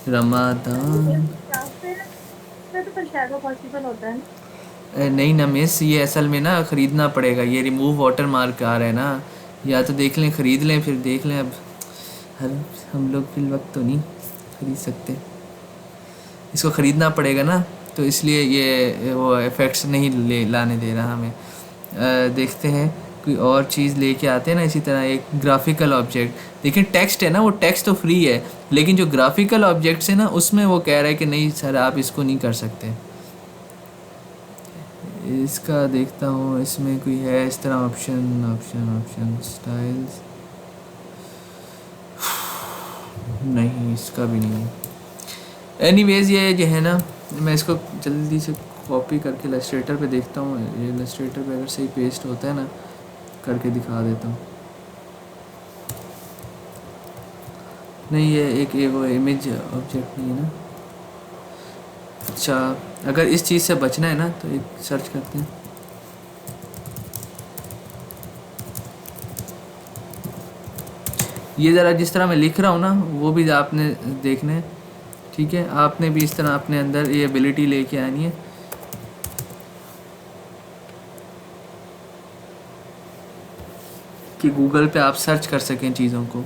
रमादान। इसमें तो फिर शैडो पॉसिबल होता है ना। नहीं ना मिस, ये असल में ना ख़रीदना पड़ेगा। ये रिमूव वाटर मार्क आ रहा है ना, या तो देख लें, ख़रीद लें, फिर देख लें। अब हम लोग फिल वक्त तो नहीं ख़रीद सकते, इसको ख़रीदना पड़ेगा ना, तो इसलिए ये वो इफ़ेक्ट्स नहीं लाने दे रहा हमें। देखते हैं कोई और चीज़ लेके आते हैं ना इसी तरह। एक ग्राफिकल ऑब्जेक्ट, देखिए टेक्स्ट है ना, वो टेक्स्ट तो फ्री है, लेकिन जो ग्राफिकल ऑब्जेक्ट्स है ना, उसमें वो कह रहा है कि नहीं सर आप इसको नहीं कर सकते। इसका देखता हूँ इसमें कोई है इस तरह ऑप्शन स्टाइल्स, नहीं इसका भी नहीं है। एनीवेज ये जो है ना, मैं इसको जल्दी से कॉपी करके इलस्ट्रेटर पे देखता हूँ। ये इलस्ट्रेटर पे अगर सही पेस्ट होता है ना, करके दिखा देता हूँ। नहीं ये वो इमेज ऑब्जेक्ट नहीं है ना। अच्छा, अगर इस चीज़ से बचना है ना तो एक सर्च करते हैं। ये ज़रा जिस तरह मैं लिख रहा हूँ ना, वो भी आपने देखना है, ठीक है। आपने भी इस तरह अपने अंदर ये एबिलिटी लेके आनी है कि गूगल पे आप सर्च कर सकें चीज़ों को।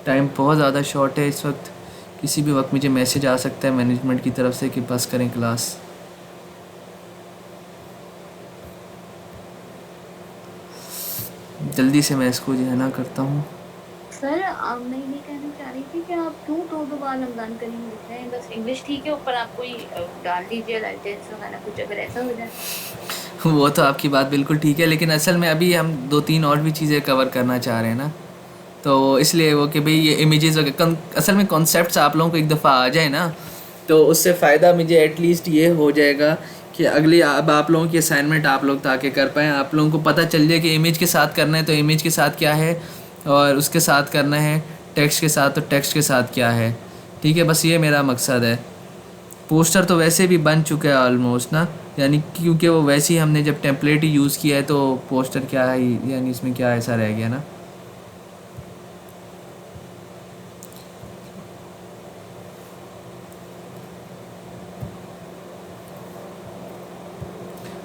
टाइम बहुत ज़्यादा शॉर्ट है इस वक्त, किसी भी वक्त मुझे मैसेज आ सकता है मैनेजमेंट की तरफ से कि बस करें क्लास। जल्दी से मैं इसको जो है ना करता हूँ। सर मैं ये कहना चाह रही थी कि आप क्यों दो बार रमज़ान करीम लिख रहे हैं? बस इंग्लिश ठीक है, ऊपर आप कोई डाल दीजिए लाइटेंस वगैरह कुछ, अगर ऐसा हो जाए। वो तो आपकी बात बिल्कुल ठीक है, लेकिन असल में अभी हम 2-3 और भी चीज़ें कवर करना चाह रहे हैं ना, तो इसलिए वो कि भाई ये इमेजेस वगैरह, असल में कॉन्सेप्ट्स आप लोगों को एक दफ़ा आ जाए ना, तो उससे फ़ायदा मुझे एटलीस्ट ये हो जाएगा कि अगली अब आप लोगों की असाइनमेंट आप लोग ताकि कर पाएँ, आप लोगों को पता चल जाए कि इमेज के साथ करना है तो इमेज के साथ क्या है, और उसके साथ करना है टेक्स्ट के साथ तो टेक्स्ट के साथ क्या है, ठीक है। बस ये मेरा मकसद है। पोस्टर तो वैसे भी बन चुका है ऑलमोस्ट ना, यानी क्योंकि वो वैसे ही हमने जब टेम्पलेट ही यूज़ किया है, तो पोस्टर क्या है, यानी इसमें क्या ऐसा रह गया ना।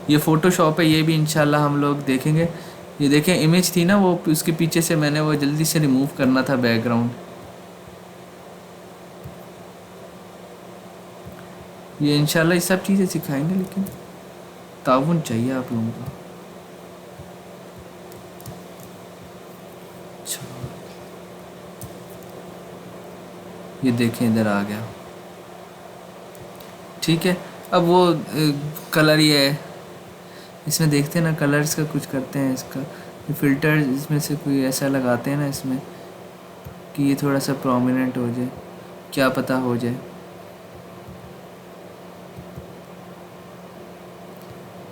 ये फ़ोटोशॉप है, ये भी इंशाल्लाह हम लोग देखेंगे। ये देखें इमेज थी ना, वो उसके पीछे से मैंने वो जल्दी से रिमूव करना था बैकग्राउंड। ये इंशाल्लाह ये सब चीज़ें सिखाएंगे, लेकिन ताउन चाहिए आप लोगों का। अच्छा, ये देखें इधर आ गया, ठीक है। अब वो कलर ये है, इसमें देखते हैं ना कलर्स का कुछ करते हैं। इसका फ़िल्टर इसमें से कोई ऐसा लगाते हैं ना इसमें कि ये थोड़ा सा प्रोमिनेंट हो जाए, क्या पता हो जाए,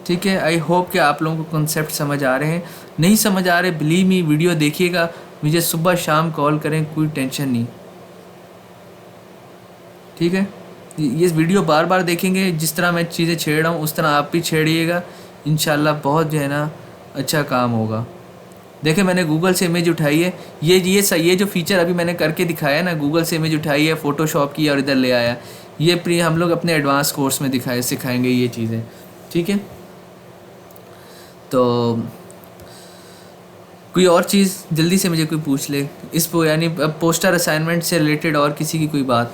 ठीक है। आई होप कि आप लोगों को कॉन्सेप्ट समझ आ रहे हैं। नहीं समझ आ रहे, बिलीव मी, वीडियो देखिएगा, मुझे सुबह शाम कॉल करें, कोई टेंशन नहीं, ठीक है। ये वीडियो बार बार देखेंगे, जिस तरह मैं चीज़ें छेड़ रहा हूँ उस तरह आप भी छेड़िएगा, इंशाल्लाह बहुत जो है ना अच्छा काम होगा। देखिए मैंने गूगल से इमेज उठाई है, ये जो फीचर अभी मैंने करके दिखाया है ना, गूगल से इमेज उठाई है, फ़ोटोशॉप की और इधर ले आया। ये हम लोग अपने एडवांस कोर्स में सिखाएंगे ये चीज़ें, ठीक है। तो कोई और चीज़ जल्दी से मुझे कोई पूछ ले इस यानी पोस्टर असाइनमेंट से रिलेटेड और किसी की कोई बात।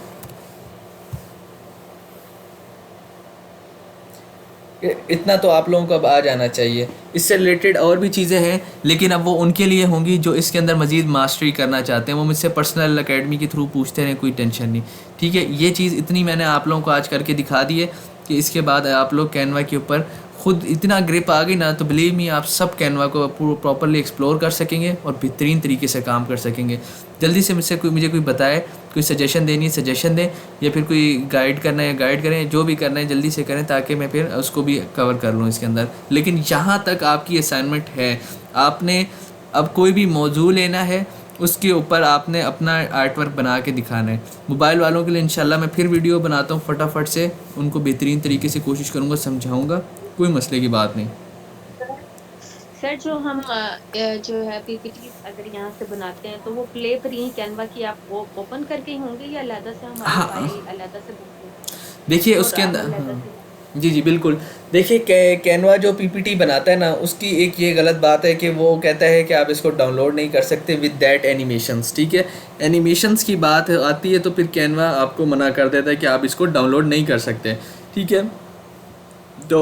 इतना तो आप लोगों को अब आ जाना चाहिए। इससे रिलेटेड और भी चीज़ें हैं, लेकिन अब वो उनके लिए होंगी जो इसके अंदर मज़ीद मास्टरी करना चाहते हैं। वो मुझसे पर्सनल एकेडमी के थ्रू पूछते रहें, कोई टेंशन नहीं, ठीक है। ये चीज़ इतनी मैंने आप लोगों को आज करके दिखा दी है कि इसके बाद आप लोग कैनवा के ऊपर खुद इतना ग्रिप आ गई ना, तो बिलीव मी आप सब कैनवा को प्रॉपरली एक्सप्लोर कर सकेंगे और बेहतरीन तरीके से काम कर सकेंगे। जल्दी से मुझे कोई बताए, कोई सजेशन देनी है सजेशन दें, या फिर कोई गाइड करना है गाइड करें, जो भी करना है जल्दी से करें ताकि मैं फिर उसको भी कवर कर लूँ इसके अंदर। लेकिन यहाँ तक आपकी असाइनमेंट है, आपने अब कोई भी मौजू लेना है, उसके ऊपर आपने अपना आर्ट वर्क बना के दिखाना है। मोबाइल वालों के लिए इंशाल्लाह मैं फिर वीडियो बनाता हूँ, फटाफट से उनको बेहतरीन तरीके से कोशिश करूँगा, समझाऊँगा, कोई मसले की बात नहीं। सर जो हम जो है पीपीटी अगर यहाँ से बनाते हैं तो वो प्ले पर यही कैनवा की आप वो ओपन करके ही होंगे या अलग से हमारी हाँ फाइल अलग से बुक देखिए और उसके आप अंदर अलग हाँ, से जी बिल्कुल। देखिए कैनवा जो पीपीटी बनाता है ना, उसकी एक ये गलत बात है कि वो कहता है कि आप इसको डाउनलोड नहीं कर सकते विद दैट एनिमेशंस, ठीक है। एनिमेशंस की बात आती है तो फिर कैनवा आपको मना कर देता है कि आप इसको डाउनलोड नहीं कर सकते, ठीक है। तो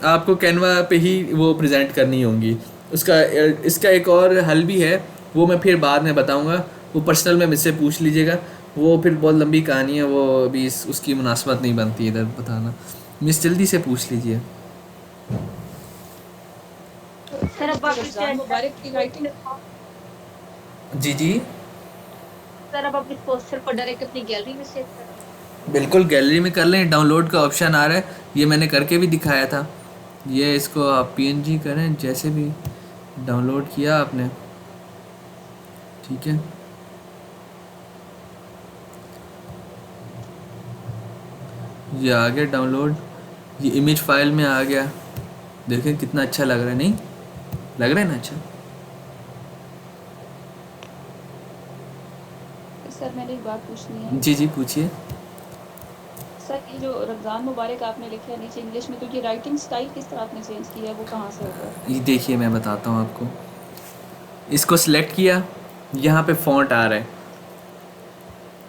आपको कैनवा पे ही वो प्रेजेंट करनी होंगी। इसका एक और हल भी है, वो मैं फिर बाद में बताऊंगा, वो पर्सनल में मुझसे पूछ लीजिएगा, वो फिर बहुत लंबी कहानी है, वो अभी उसकी मुनासबत नहीं बनती इधर बताना। मिस जल्दी से पूछ लीजिए। सर अब आप रमज़ान मुबारक की राइटिंग जी सर अब आप इस पोस्टर को डायरेक्ट अपनी गैलरी में सेव कर बिल्कुल गैलरी में कर लें, डाउनलोड का ऑप्शन आ रहा है, ये मैंने करके भी दिखाया था। ये इसको आप पीएनजी करें, जैसे भी डाउनलोड किया आपने, ठीक है। ये आ गया डाउनलोड, ये इमेज फाइल में आ गया, देखें कितना अच्छा लग रहा है, नहीं लग रहा है ना अच्छा। सर मैंने एक बात पूछनी है। जी पूछिए। सर ये जो रमज़ान मुबारक आपने लिखा है नीचे इंग्लिश में, तो ये राइटिंग स्टाइल किस तरह आपने चेंज किया है, वो कहाँ से होगा? ये देखिए मैं बताता हूँ आपको। इसको सिलेक्ट किया, यहाँ पे फॉन्ट आ रहा है,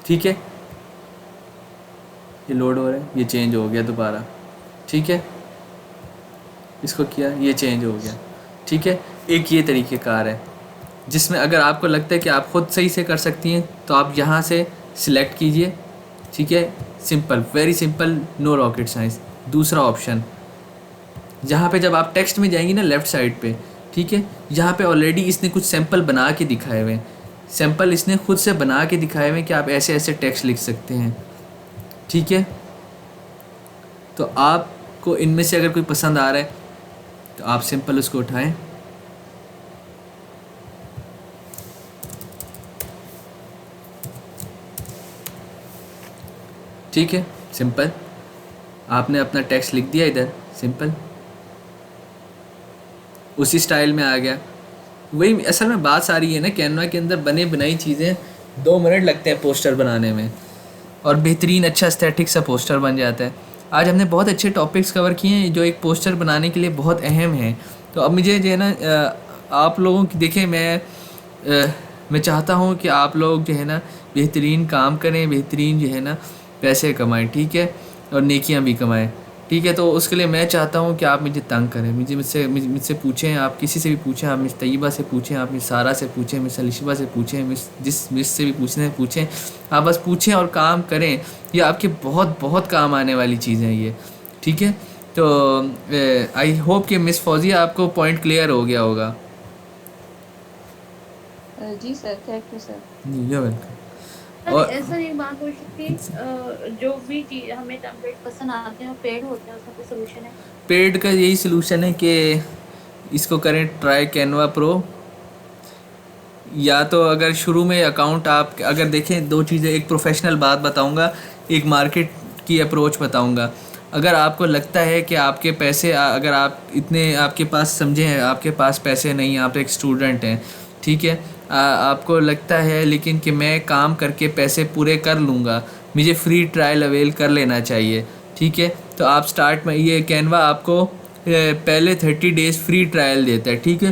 ठीक है। ये लोड हो रहा है, ये चेंज हो गया दोबारा, ठीक है। इसको किया, ये चेंज हो गया, ठीक है। एक ये तरीक़ेकार है जिसमें अगर आपको लगता है कि आप ख़ुद सही से कर सकती हैं तो आप यहाँ से सिलेक्ट कीजिए, ठीक है। Simple, very simple, no rocket science. दूसरा ऑप्शन, जहाँ पे जब आप टेक्स्ट में जाएंगी ना लेफ़्ट साइड पे, ठीक है, यहाँ पे ऑलरेडी इसने कुछ सैंपल बना के दिखाए हुए हैं, सैंपल इसने खुद से बना के दिखाए हुए हैं कि आप ऐसे ऐसे टेक्स्ट लिख सकते हैं, ठीक है। तो आपको इनमें से अगर कोई पसंद आ रहा है तो आप सिंपल उसको उठाएं, ठीक है। सिंपल, आपने अपना टेक्स्ट लिख दिया इधर, सिंपल उसी स्टाइल में आ गया। वही असल में बात सारी है ना, कैनवा के अंदर बने बनाई चीज़ें 2 मिनट लगते हैं पोस्टर बनाने में, और बेहतरीन अच्छा एस्थेटिक सा पोस्टर बन जाता है। आज हमने बहुत अच्छे टॉपिक्स कवर किए हैं जो एक पोस्टर बनाने के लिए बहुत अहम हैं। तो अब मुझे जो है ना आप लोगों की देखें, मैं चाहता हूँ कि आप लोग जो है ना बेहतरीन काम करें, बेहतरीन जो है ना पैसे कमाएं, ठीक है, और नेकियां भी कमाएं, ठीक है। तो उसके लिए मैं चाहता हूँ कि आप मुझे तंग करें, मुझसे पूछें, आप किसी से भी पूछें, आप मिस तैयबा से पूछें, आप मिस सारा से पूछें, मिस अलिशबा से पूछें, मिस से भी पूछना है पूछें, आप बस पूछें और काम करें। ये आपके बहुत बहुत काम आने वाली चीज़ें हैं ये, ठीक है। तो आई होप कि मिस फौजिया आपको पॉइंट क्लियर हो गया होगा। जी sir, thank you sir. You welcome. और ऐसा एक बात हो सकती है, जो भी चीज हमें टेम्पलेट पसंद आते हैं पेड होते हैं, उसका कोई सोल्यूशन है? पेड का यही सोल्यूशन है कि इसको करें ट्राई कैनवा प्रो, या तो अगर शुरू में अकाउंट आप अगर देखें, 2 चीज़ें, एक प्रोफेशनल बात बताऊंगा, एक मार्केट की अप्रोच बताऊंगा। अगर आपको लगता है कि आपके पैसे, अगर आप इतने आपके पास समझें आपके पास पैसे नहीं, आप एक स्टूडेंट हैं, ठीक है, आपको लगता है लेकिन कि मैं काम करके पैसे पूरे कर लूँगा, मुझे फ्री ट्रायल अवेल कर लेना चाहिए, ठीक है। तो आप स्टार्ट में ये कैनवा आपको पहले 30 डेज़ फ्री ट्रायल देता है, ठीक है।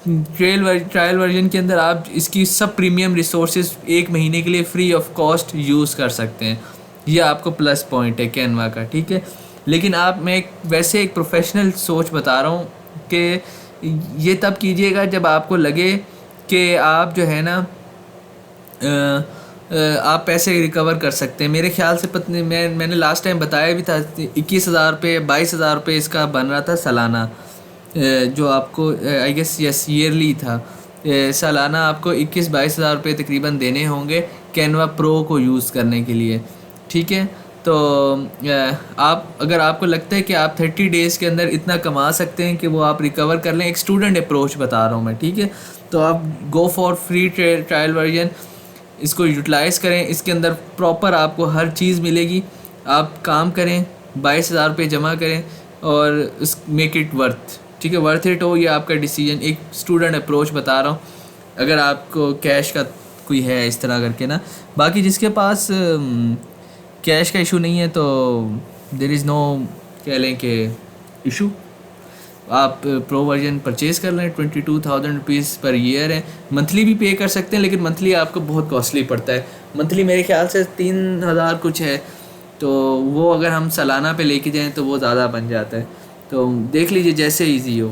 ट्रायल वर्जन के अंदर आप इसकी सब प्रीमियम रिसोर्सेज 1 महीने के लिए फ्री ऑफ कॉस्ट यूज़ कर सकते हैं। ये आपको प्लस पॉइंट है कैनवा का, ठीक है। लेकिन आप मैं वैसे एक प्रोफेशनल सोच बता रहा हूँ कि ये तब कीजिएगा जब आपको लगे कि आप जो है ना आप पैसे रिकवर कर सकते हैं। मेरे ख्याल से पत्नी मैंने लास्ट टाइम बताया भी था 21,000 रुपये 22,000 रुपये इसका बन रहा था सालाना, जो आपको आई गेस यस ईयरली था। सालाना आपको 21-22,000 रुपये तकरीबन देने होंगे कैनवा प्रो को यूज़ करने के लिए, ठीक है। तो आप अगर आपको लगता है कि आप 30 डेज़ के अंदर इतना कमा सकते हैं कि वो आप रिकवर कर लें, एक स्टूडेंट अप्रोच बता रहा हूँ मैं, ठीक है। तो आप go for free trial version, इसको यूटिलाइज़ करें। इसके अंदर प्रॉपर आपको हर चीज़ मिलेगी। आप काम करें, 22,000 रुपये जमा करें और उस मेक इट वर्थ, ठीक है। वर्थ इट हो ये आपका डिसीजन, एक स्टूडेंट अप्रोच बता रहा हूँ। अगर आपको कैश का कोई है इस तरह करके ना, बाकी जिसके पास कैश का इशू नहीं है तो देयर इज़ नो कह लें कि इशू, आप प्रो वर्जन परचेज़ कर लें। 22,000 रुपीज़ पर ईयर है। मंथली भी पे कर सकते हैं, लेकिन मंथली आपको बहुत कॉस्टली पड़ता है। मंथली मेरे ख्याल से 3,000 कुछ है, तो वो अगर हम सालाना पे लेके जाएं तो वो ज़्यादा बन जाता है। तो देख लीजिए जैसे इजी हो।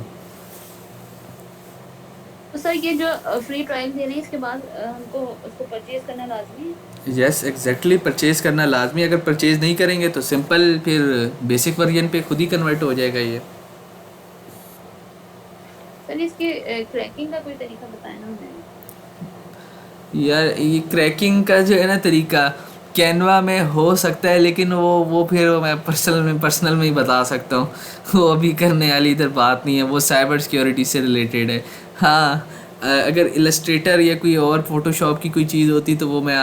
तो सर ये जो फ्री ट्रायल दे रहे हैं इसके बाद हमको उसको परचेज करना लाजमी है? यस एग्जैक्टली, परचेज़ करना लाजमी। अगर परचेज़ नहीं करेंगे तो सिंपल फिर बेसिक वर्जन पे खुद ही कन्वर्ट हो जाएगा ये। सर इसके क्रैकिंग का कोई तरीका बताया ना हमें। यार ये क्रैकिंग का जो है ना तरीका कैनवा में हो सकता है, लेकिन वो फिर मैं पर्सनल में ही बता सकता हूँ। वो अभी करने वाली इधर बात नहीं है, वो साइबर सिक्योरिटी से रिलेटेड है। हाँ, अगर इलस्ट्रेटर या कोई और फोटोशॉप की कोई चीज़ होती तो वो मैं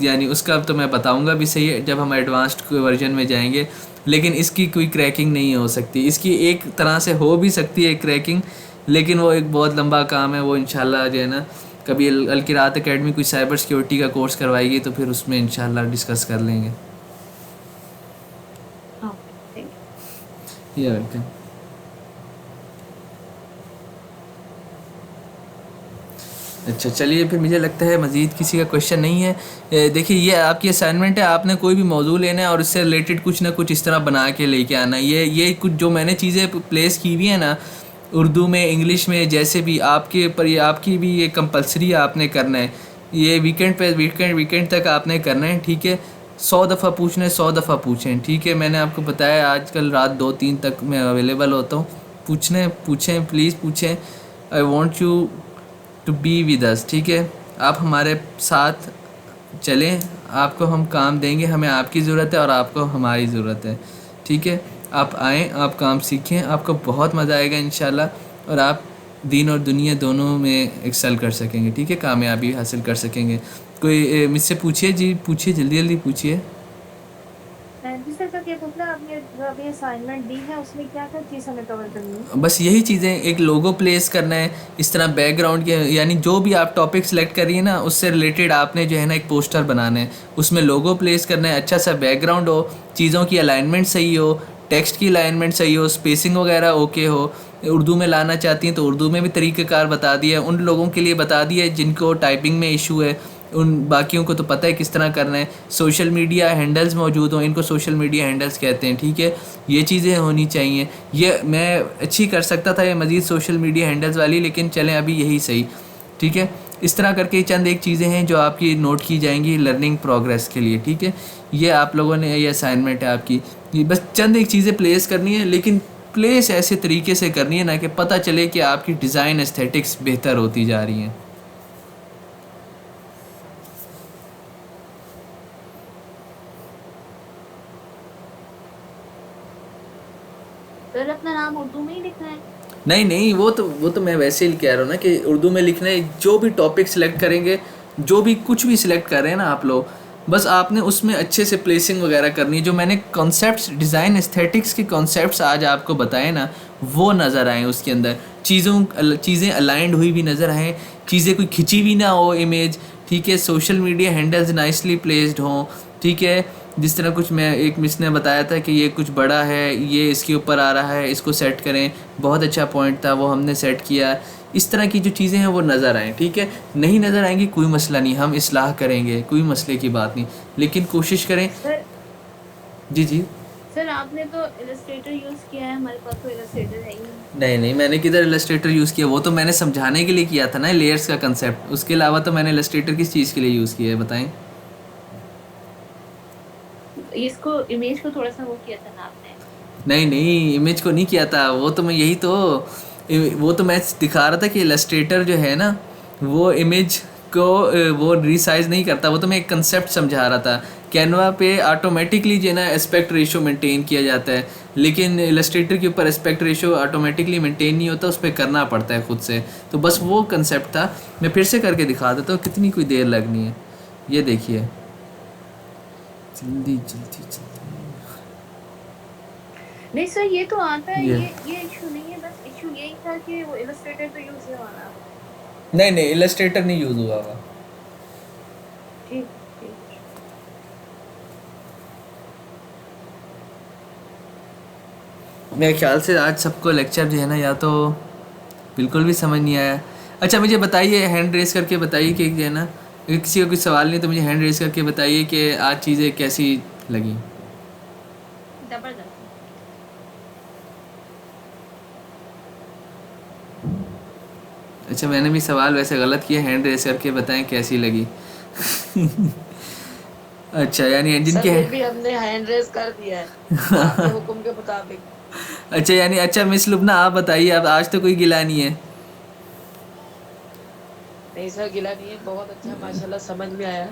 यानी उसका तो मैं बताऊँगा भी सही है जब हम एडवांस्ड वर्जन में जाएंगे। लेकिन इसकी कोई क्रैकिंग नहीं हो सकती। इसकी एक तरह से हो भी सकती है क्रैकिंग, लेकिन वो एक बहुत लंबा काम है। वो इंशाल्लाह जो है ना कभी अल-किरात एकेडमी कोई साइबर सिक्योरिटी का कोर्स करवाएगी तो फिर उसमें इंशाल्लाह डिस्कस कर लेंगे। हाँ, थैंक यू। या वेलकम। अच्छा चलिए, फिर मुझे लगता है मज़ीद किसी का क्वेश्चन नहीं है। देखिए ये आपकी असाइनमेंट है, आपने कोई भी मौजू लेना है और उससे रिलेटेड कुछ ना कुछ इस तरह बना के लेके आना। ये कुछ जो मैंने चीज़ें प्लेस की हुई हैं ना उर्दू में, इंग्लिश में, जैसे भी आपके पर ये आपकी भी ये कंपलसरी आपने करना है। ये वीकेंड तक आपने करना है, ठीक है। 100 दफ़ा पूछना है, 100 दफ़ा पूछें, ठीक है। मैंने आपको बताया आजकल रात 2-3 तक मैं अवेलेबल होता हूँ। पूछें प्लीज़ पूछें। I want you to be with us, ठीक है। आप हमारे साथ चलें, आपको हम काम देंगे। हमें आपकी ज़रूरत है और आपको हमारी ज़रूरत है, ठीक है। आप आएँ, आप काम सीखें, आपको बहुत मज़ा आएगा इंशाल्लाह और आप दीन और दुनिया दोनों में एक्सेल कर सकेंगे, ठीक है। कामयाबी हासिल कर सकेंगे। कोई मुझसे पूछिए जी, पूछिए, जल्दी पूछिए। दूसरा सर ये पूछना, आपने जो अभी असाइनमेंट दी है उसमें क्या क्या चीज़ हमें कवर करनी है? बस यही चीज़ें, एक लोगो प्लेस करना है इस तरह बैकग्राउंड के, यानी जो भी आप टॉपिक सेलेक्ट करिए ना उससे रिलेटेड आपने जो है ना एक पोस्टर बनाना है, उसमें लोगो प्लेस करना है। अच्छा सा बैकग्राउंड हो, चीज़ों की अलाइनमेंट सही हो, टेक्स्ट की अलाइनमेंट सही हो, स्पेसिंग वगैरह ओके हो। उर्दू में लाना चाहती हैं तो उर्दू में भी तरीक़ेकार बता दिया है। उन लोगों के लिए बता दिया है जिनको टाइपिंग में इशू है, उन बाकियों को तो पता है किस तरह करना है। सोशल मीडिया हैंडल्स मौजूद हों, इनको सोशल मीडिया हैंडल्स कहते हैं, ठीक है। ये चीज़ें होनी चाहिए। ये मैं अच्छी कर सकता था ये मज़ीद सोशल मीडिया हैंडल्स वाली, लेकिन चलें अभी यही सही, ठीक है। इस तरह करके चंद एक चीज़ें हैं जो आपकी नोट की जाएंगी लर्निंग प्रोग्रेस के लिए, ठीक है। ये आप लोगों ने, ये असाइनमेंट है आपकी, ये बस चंद एक चीज़ें प्लेस करनी है, लेकिन प्लेस ऐसे तरीके से करनी है ना कि पता चले कि आपकी डिज़ाइन एस्थेटिक्स बेहतर होती जा रही हैं। सर अपना नाम उर्दू में ही लिखना है? नहीं, वो तो मैं वैसे ही कह रहा हूँ ना कि उर्दू में लिखना है। जो भी टॉपिक सिलेक्ट करेंगे, जो भी कुछ भी सिलेक्ट कर रहे हैं ना आप लोग, बस आपने उसमें अच्छे से प्लेसिंग वगैरह करनी है। जो मैंने कॉन्सेप्ट्स, डिज़ाइन एस्थेटिक्स के कॉन्सेप्ट्स आज आपको बताए ना, वो नज़र आएँ उसके अंदर। चीज़ें अलाइंड हुई भी नज़र आएँ, चीज़ें कोई खिंची भी ना हो इमेज, ठीक है। Social media handles nicely placed हों, ठीक है। जिस तरह कुछ मैं एक मिस ने बताया था कि ये कुछ बड़ा है, ये इसके ऊपर आ रहा है, इसको सेट करें, बहुत अच्छा पॉइंट था, वो हमने सेट किया। इस तरह की जो चीज़ें हैं वो नज़र आएँ, ठीक है। नहीं नज़र आएंगी कोई मसला नहीं, हम इस्लाह करेंगे, कोई मसले की बात नहीं, लेकिन कोशिश करें। सर जी सर आपने तो इलस्ट्रेटर यूज किया है, हमारे पास तो इलस्ट्रेटर है ही नहीं। नहीं नहीं, मैंने किधर इलस्ट्रेटर यूज़ किया, वो तो मैंने समझाने के लिए किया था ना लेयर्स का कंसेप्ट, उसके अलावा तो मैंने इलस्ट्रेटर किस चीज़ के लिए यूज़ किया है बताएं। इसको इमेज को थोड़ा सा वो किया था ना आपने। नहीं नहीं, इमेज को नहीं किया था, वो तो मैं यही तो वो तो मैं दिखा रहा था कि इलस्ट्रेटर जो है ना वो इमेज को वो रिसाइज नहीं करता, वो तो मैं एक कंसेप्ट समझा रहा था। कैनवा पे ऑटोमेटिकली जो है ना एस्पेक्ट रेशो मेंटेन किया जाता है, लेकिन इलस्ट्रेटर के ऊपर एस्पेक्ट रेशो ऑटोमेटिकली मेंटेन नहीं होता, उस पर करना पड़ता है खुद से। तो बस वो कंसेप्ट था, मैं फिर से करके दिखा देता हूँ, कितनी कोई देर लगनी है। ये देखिए, जल्दी जल्दी जल्दी। नहीं सर ये तो आता है, ये ये इशू नहीं है, बस इशू यही था कि वो इलस्ट्रेटर तो यूज नहीं होना। नहीं नहीं, इलस्ट्रेटर नहीं यूज़ हुआ हुआ। ठीक ठीक। मेरे ख्याल से आज सबको लेक्चर जो है ना या तो बिल्कुल भी समझ नहीं आया। अच्छा मुझे बताइए, हैंड रेस करके बताइए कि जो है ना, अगर किसी का कोई सवाल नहीं तो मुझे हैंड रेस करके बताइए कि आज चीज़ें कैसी लगी। जबरदस्त। अच्छा मैंने भी सवाल वैसे गलत किया, हैंड रेस करके बताएं कैसी लगी। अच्छा यानी सर जिनके फिर भी हमने हैंड रेस कर दिया है आपके हुक्म के मुताबिक। अच्छा यानी, अच्छा मिस लुबना आप बताइए, अब आज तो कोई गिला नहीं है। नहीं सर गिला नहीं है, बहुत अच्छा माशाल्लाह समझ में आया।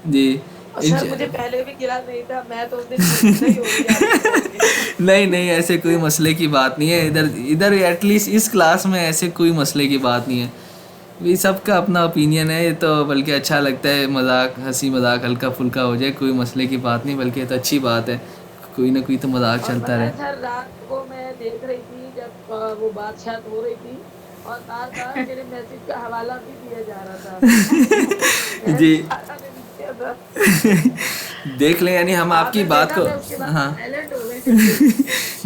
जी और सर मुझे पहले भी गिला नहीं था, मैं तो उस दिन पूछना ही हो गई आपको। नहीं नहीं, ऐसे कोई मसले की बात नहीं है, इधर इधर एटलीस्ट इस क्लास में ऐसे कोई मसले की बात नहीं है। ये सबका अपना ओपिनियन है, ये तो बल्कि अच्छा लगता है, मजाक हंसी मजाक हल्का फुल्का हो जाए, कोई मसले की बात नहीं, बल्कि ये तो अच्छी बात है, कोई ना कोई तो मजाक और चलता पता है रहे। सर रात को मैं देख रही थी जब वो बात शायद हो रही थी, और बार बार मेरे मैसेज का हवाला भी दिया जा रहा था। जी सारा दिन किया था। देख लें, यानी हम आपकी आपने बात देखा को, मैं उसके बाद हाँ साइलेंट हो गई।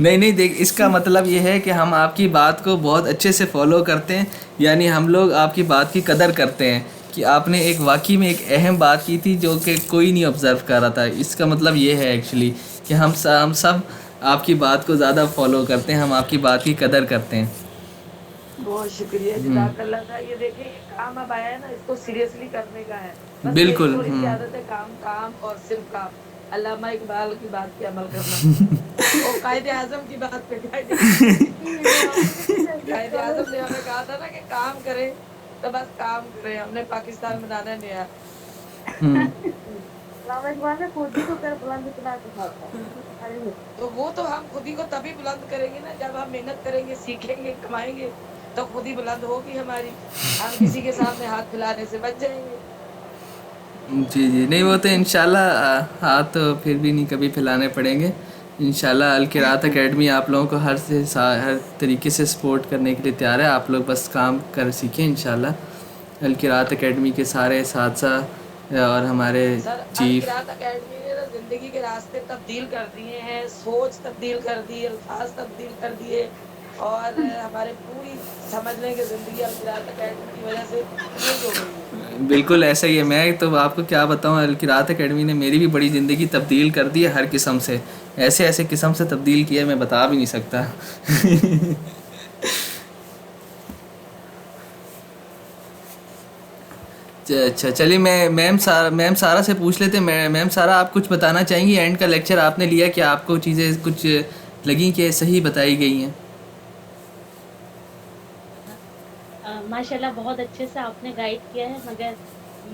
नहीं नहीं, देख इसका मतलब ये है कि हम आपकी बात को बहुत अच्छे से फॉलो करते हैं, यानी हम लोग आपकी बात की कदर करते हैं कि आपने एक वाकई में एक अहम बात की थी जो कि कोई नहीं ऑब्ज़र्व कर रहा था। इसका मतलब ये है एक्चुअली कि हम सब आपकी बात को ज़्यादा फॉलो करते हैं, हम आपकी बात की कदर करते हैं। बहुत शुक्रिया जज़ाकल्लाह था। ये देखिए ये काम अब आया है ना, इसको सीरियसली करने का है। बस बिल्कुल। मेरी थोड़ी सी आदत है काम काम और सिर्फ काम। अल्लामा इकबाल की बात पे अमल करना। वो कायदे आज़म की बात पे कायदे आज़म ने हमें कहा था ना कि काम करें तो बस काम करें, हमने पाकिस्तान बनाना नहीं है। अल्लामा इकबाल ने खुद ही तो कर बुलंद इतना था। अरे तो वो तो हम खुद ही को तभी बुलंद करेंगे ना जब हम मेहनत करेंगे, सीखेंगे, कमाएंगे, तो खुद ही बुलंद होगी हमारी। हम किसी के सामने हाथ फैलाने से बच जाएंगे। जी जी, नहीं वो तो इंशाल्लाह हाथ तो फिर भी नहीं कभी फैलाने पड़ेंगे। इंशाल्लाह अल किरात एकेडमी आप लोगों को हर तरीके से सपोर्ट करने के लिए तैयार है, आप लोग बस काम कर सीखें इंशाल्लाह। अल किरात एकेडमी के सारे साथी और हमारे सर चीफ, अल-किरात एकेडमी ने तो जिंदगी के रास्ते तब्दील कर दिए हैं, सोच तब्दील कर दी, अल्फाज तब्दील कर दिए, और हमारे पूरी समझ लें कि जिंदगी अल-किरात एकेडमी की वजह से चेंज हो गई है। बिल्कुल ऐसा ही है। मैं तो आपको क्या बताऊं, अल किरात एकेडमी ने मेरी भी बड़ी ज़िंदगी तब्दील कर दी है, हर किस्म से, ऐसे ऐसे किस्म से तब्दील किया है मैं बता भी नहीं सकता। अच्छा चलिए, मैं मैम सारा से पूछ लेते हैं। मैम सारा आप कुछ बताना चाहेंगी? एंड का लेक्चर आपने लिया, कि आपको चीज़ें कुछ लगी कि सही बताई गई हैं? माशाल्लाह बहुत अच्छे से आपने गाइड किया है, मगर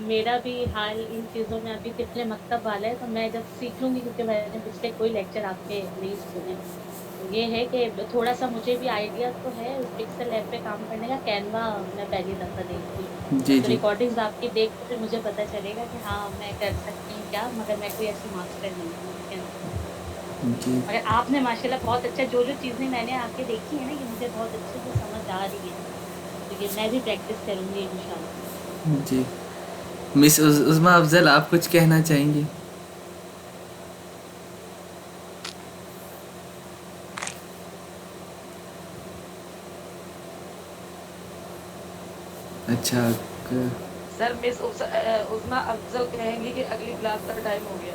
मेरा भी हाल इन चीज़ों में अभी तिफले मकतब वाला है, तो मैं जब सीख लूँगी, क्योंकि मैंने पिछले कोई लेक्चर आपके नहीं सुने। तो ये है कि थोड़ा सा मुझे भी आइडिया तो है उस पिक्सल ऐप पे काम करने का। कैनवा मैं पहली दफ़ा देखी, जी तो जी रिकॉर्डिंग्स आपकी देख के फिर मुझे पता चलेगा कि हाँ मैं कर सकती हूँ क्या, मगर मैं कोई ऐसी मास्टर नहीं हूँ कैनवा। जी मगर आपने माशाल्लाह बहुत अच्छा, जो चीज़ें मैंने आपके देखी है ना, ये मुझे बहुत अच्छे से समझ आ रही है, तो ये मैं भी प्रैक्टिस करूँगी इंशाल्लाह। जी। मिस उज़मा अफ़ज़ल आप कुछ कहना चाहेंगी? अच्छा सर मिस उस्मा अफजल कहेंगी कि अगली क्लास का टाइम हो गया,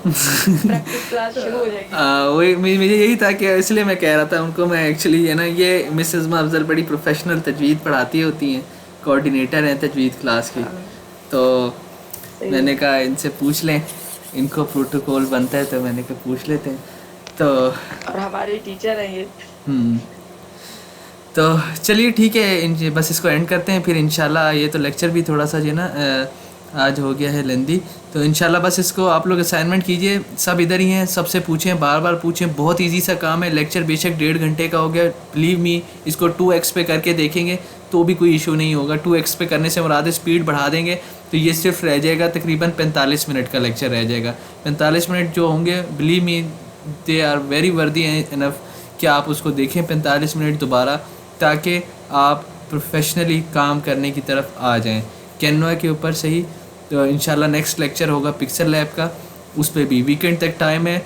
प्रैक्टिस क्लास शुरू हो जाएगी। वही मुझे यही था कि इसलिए मैं कह रहा था उनको, मैं एक्चुअली है ना, ये मिस उस्मा अफजल बड़ी प्रोफेशनल तजवीद पढ़ाती होती हैं, कोऑर्डिनेटर हैं तजवीद क्लास की, तो मैंने कहा इनसे पूछ लें, इनको प्रोटोकॉल बनता है तो मैंने कहा पूछ लेते हैं। तो और हमारे टीचर हैं ये। तो चलिए ठीक है, बस इसको एंड करते हैं, फिर इंशाल्लाह ये तो लेक्चर भी थोड़ा सा जो ना आज हो गया है लेंदी, तो इंशाल्लाह बस इसको आप लोग असाइनमेंट कीजिए, सब इधर ही हैं, सबसे पूछें, बार बार पूछें, बहुत इजी सा काम है। लेक्चर बेशक 1.5 घंटे का हो गया, बिलीव मी, इसको 2x पे करके देखेंगे तो भी कोई इशू नहीं होगा। 2x पे करने से मुराद स्पीड बढ़ा देंगे तो ये सिर्फ रह जाएगा तकरीबन 45 मिनट का लेक्चर रह जाएगा। 45 मिनट जो होंगे, believe me, they are very worthy enough कि आप उसको देखें 45 मिनट दोबारा, ताकि आप प्रोफेशनली काम करने की तरफ आ जाएं कैनवा के ऊपर। सही, तो इंशाल्लाह नेक्स्ट लेक्चर होगा पिक्सल लैब का, उस पर भी वीकेंड तक टाइम है,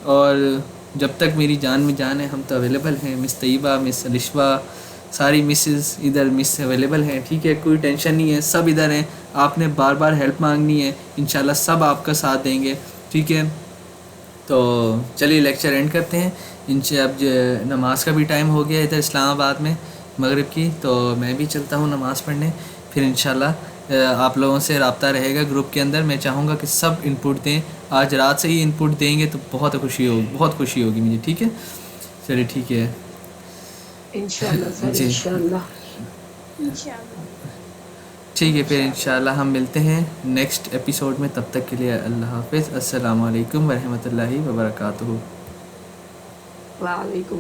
और जब तक मेरी जान में जान है हम तो अवेलेबल हैं। मिस तैयबा, मिस अलिशवा, सारी मिसेस इधर मिस अवेलेबल हैं, ठीक है, कोई टेंशन नहीं है, सब इधर हैं। आपने बार बार हेल्प मांगनी है, इंशाल्लाह सब आपका साथ देंगे, ठीक है। तो चलिए लेक्चर एंड करते हैं। इनसे अब नमाज का भी टाइम हो गया इधर इस्लामाबाद में मगरिब की, तो मैं भी चलता हूँ नमाज़ पढ़ने। फिर इंशाल्लाह आप लोगों से रब्ता रहेगा ग्रुप के अंदर। मैं चाहूँगा कि सब इनपुट दें, आज रात से ही इनपुट देंगे तो बहुत खुशी होगी मुझे, ठीक है। चलिए ठीक है, इंशाल्लाह सर, जी इंशाल्लाह। ठीक है, फिर इंशाल्लाह हम मिलते हैं नेक्स्ट एपिसोड में। तब तक के लिए अल्लाह हाफ़िज़, अस्सलामु अलैकुम वरहमतुल्लाहि वबरकातुहू। वालेकुम।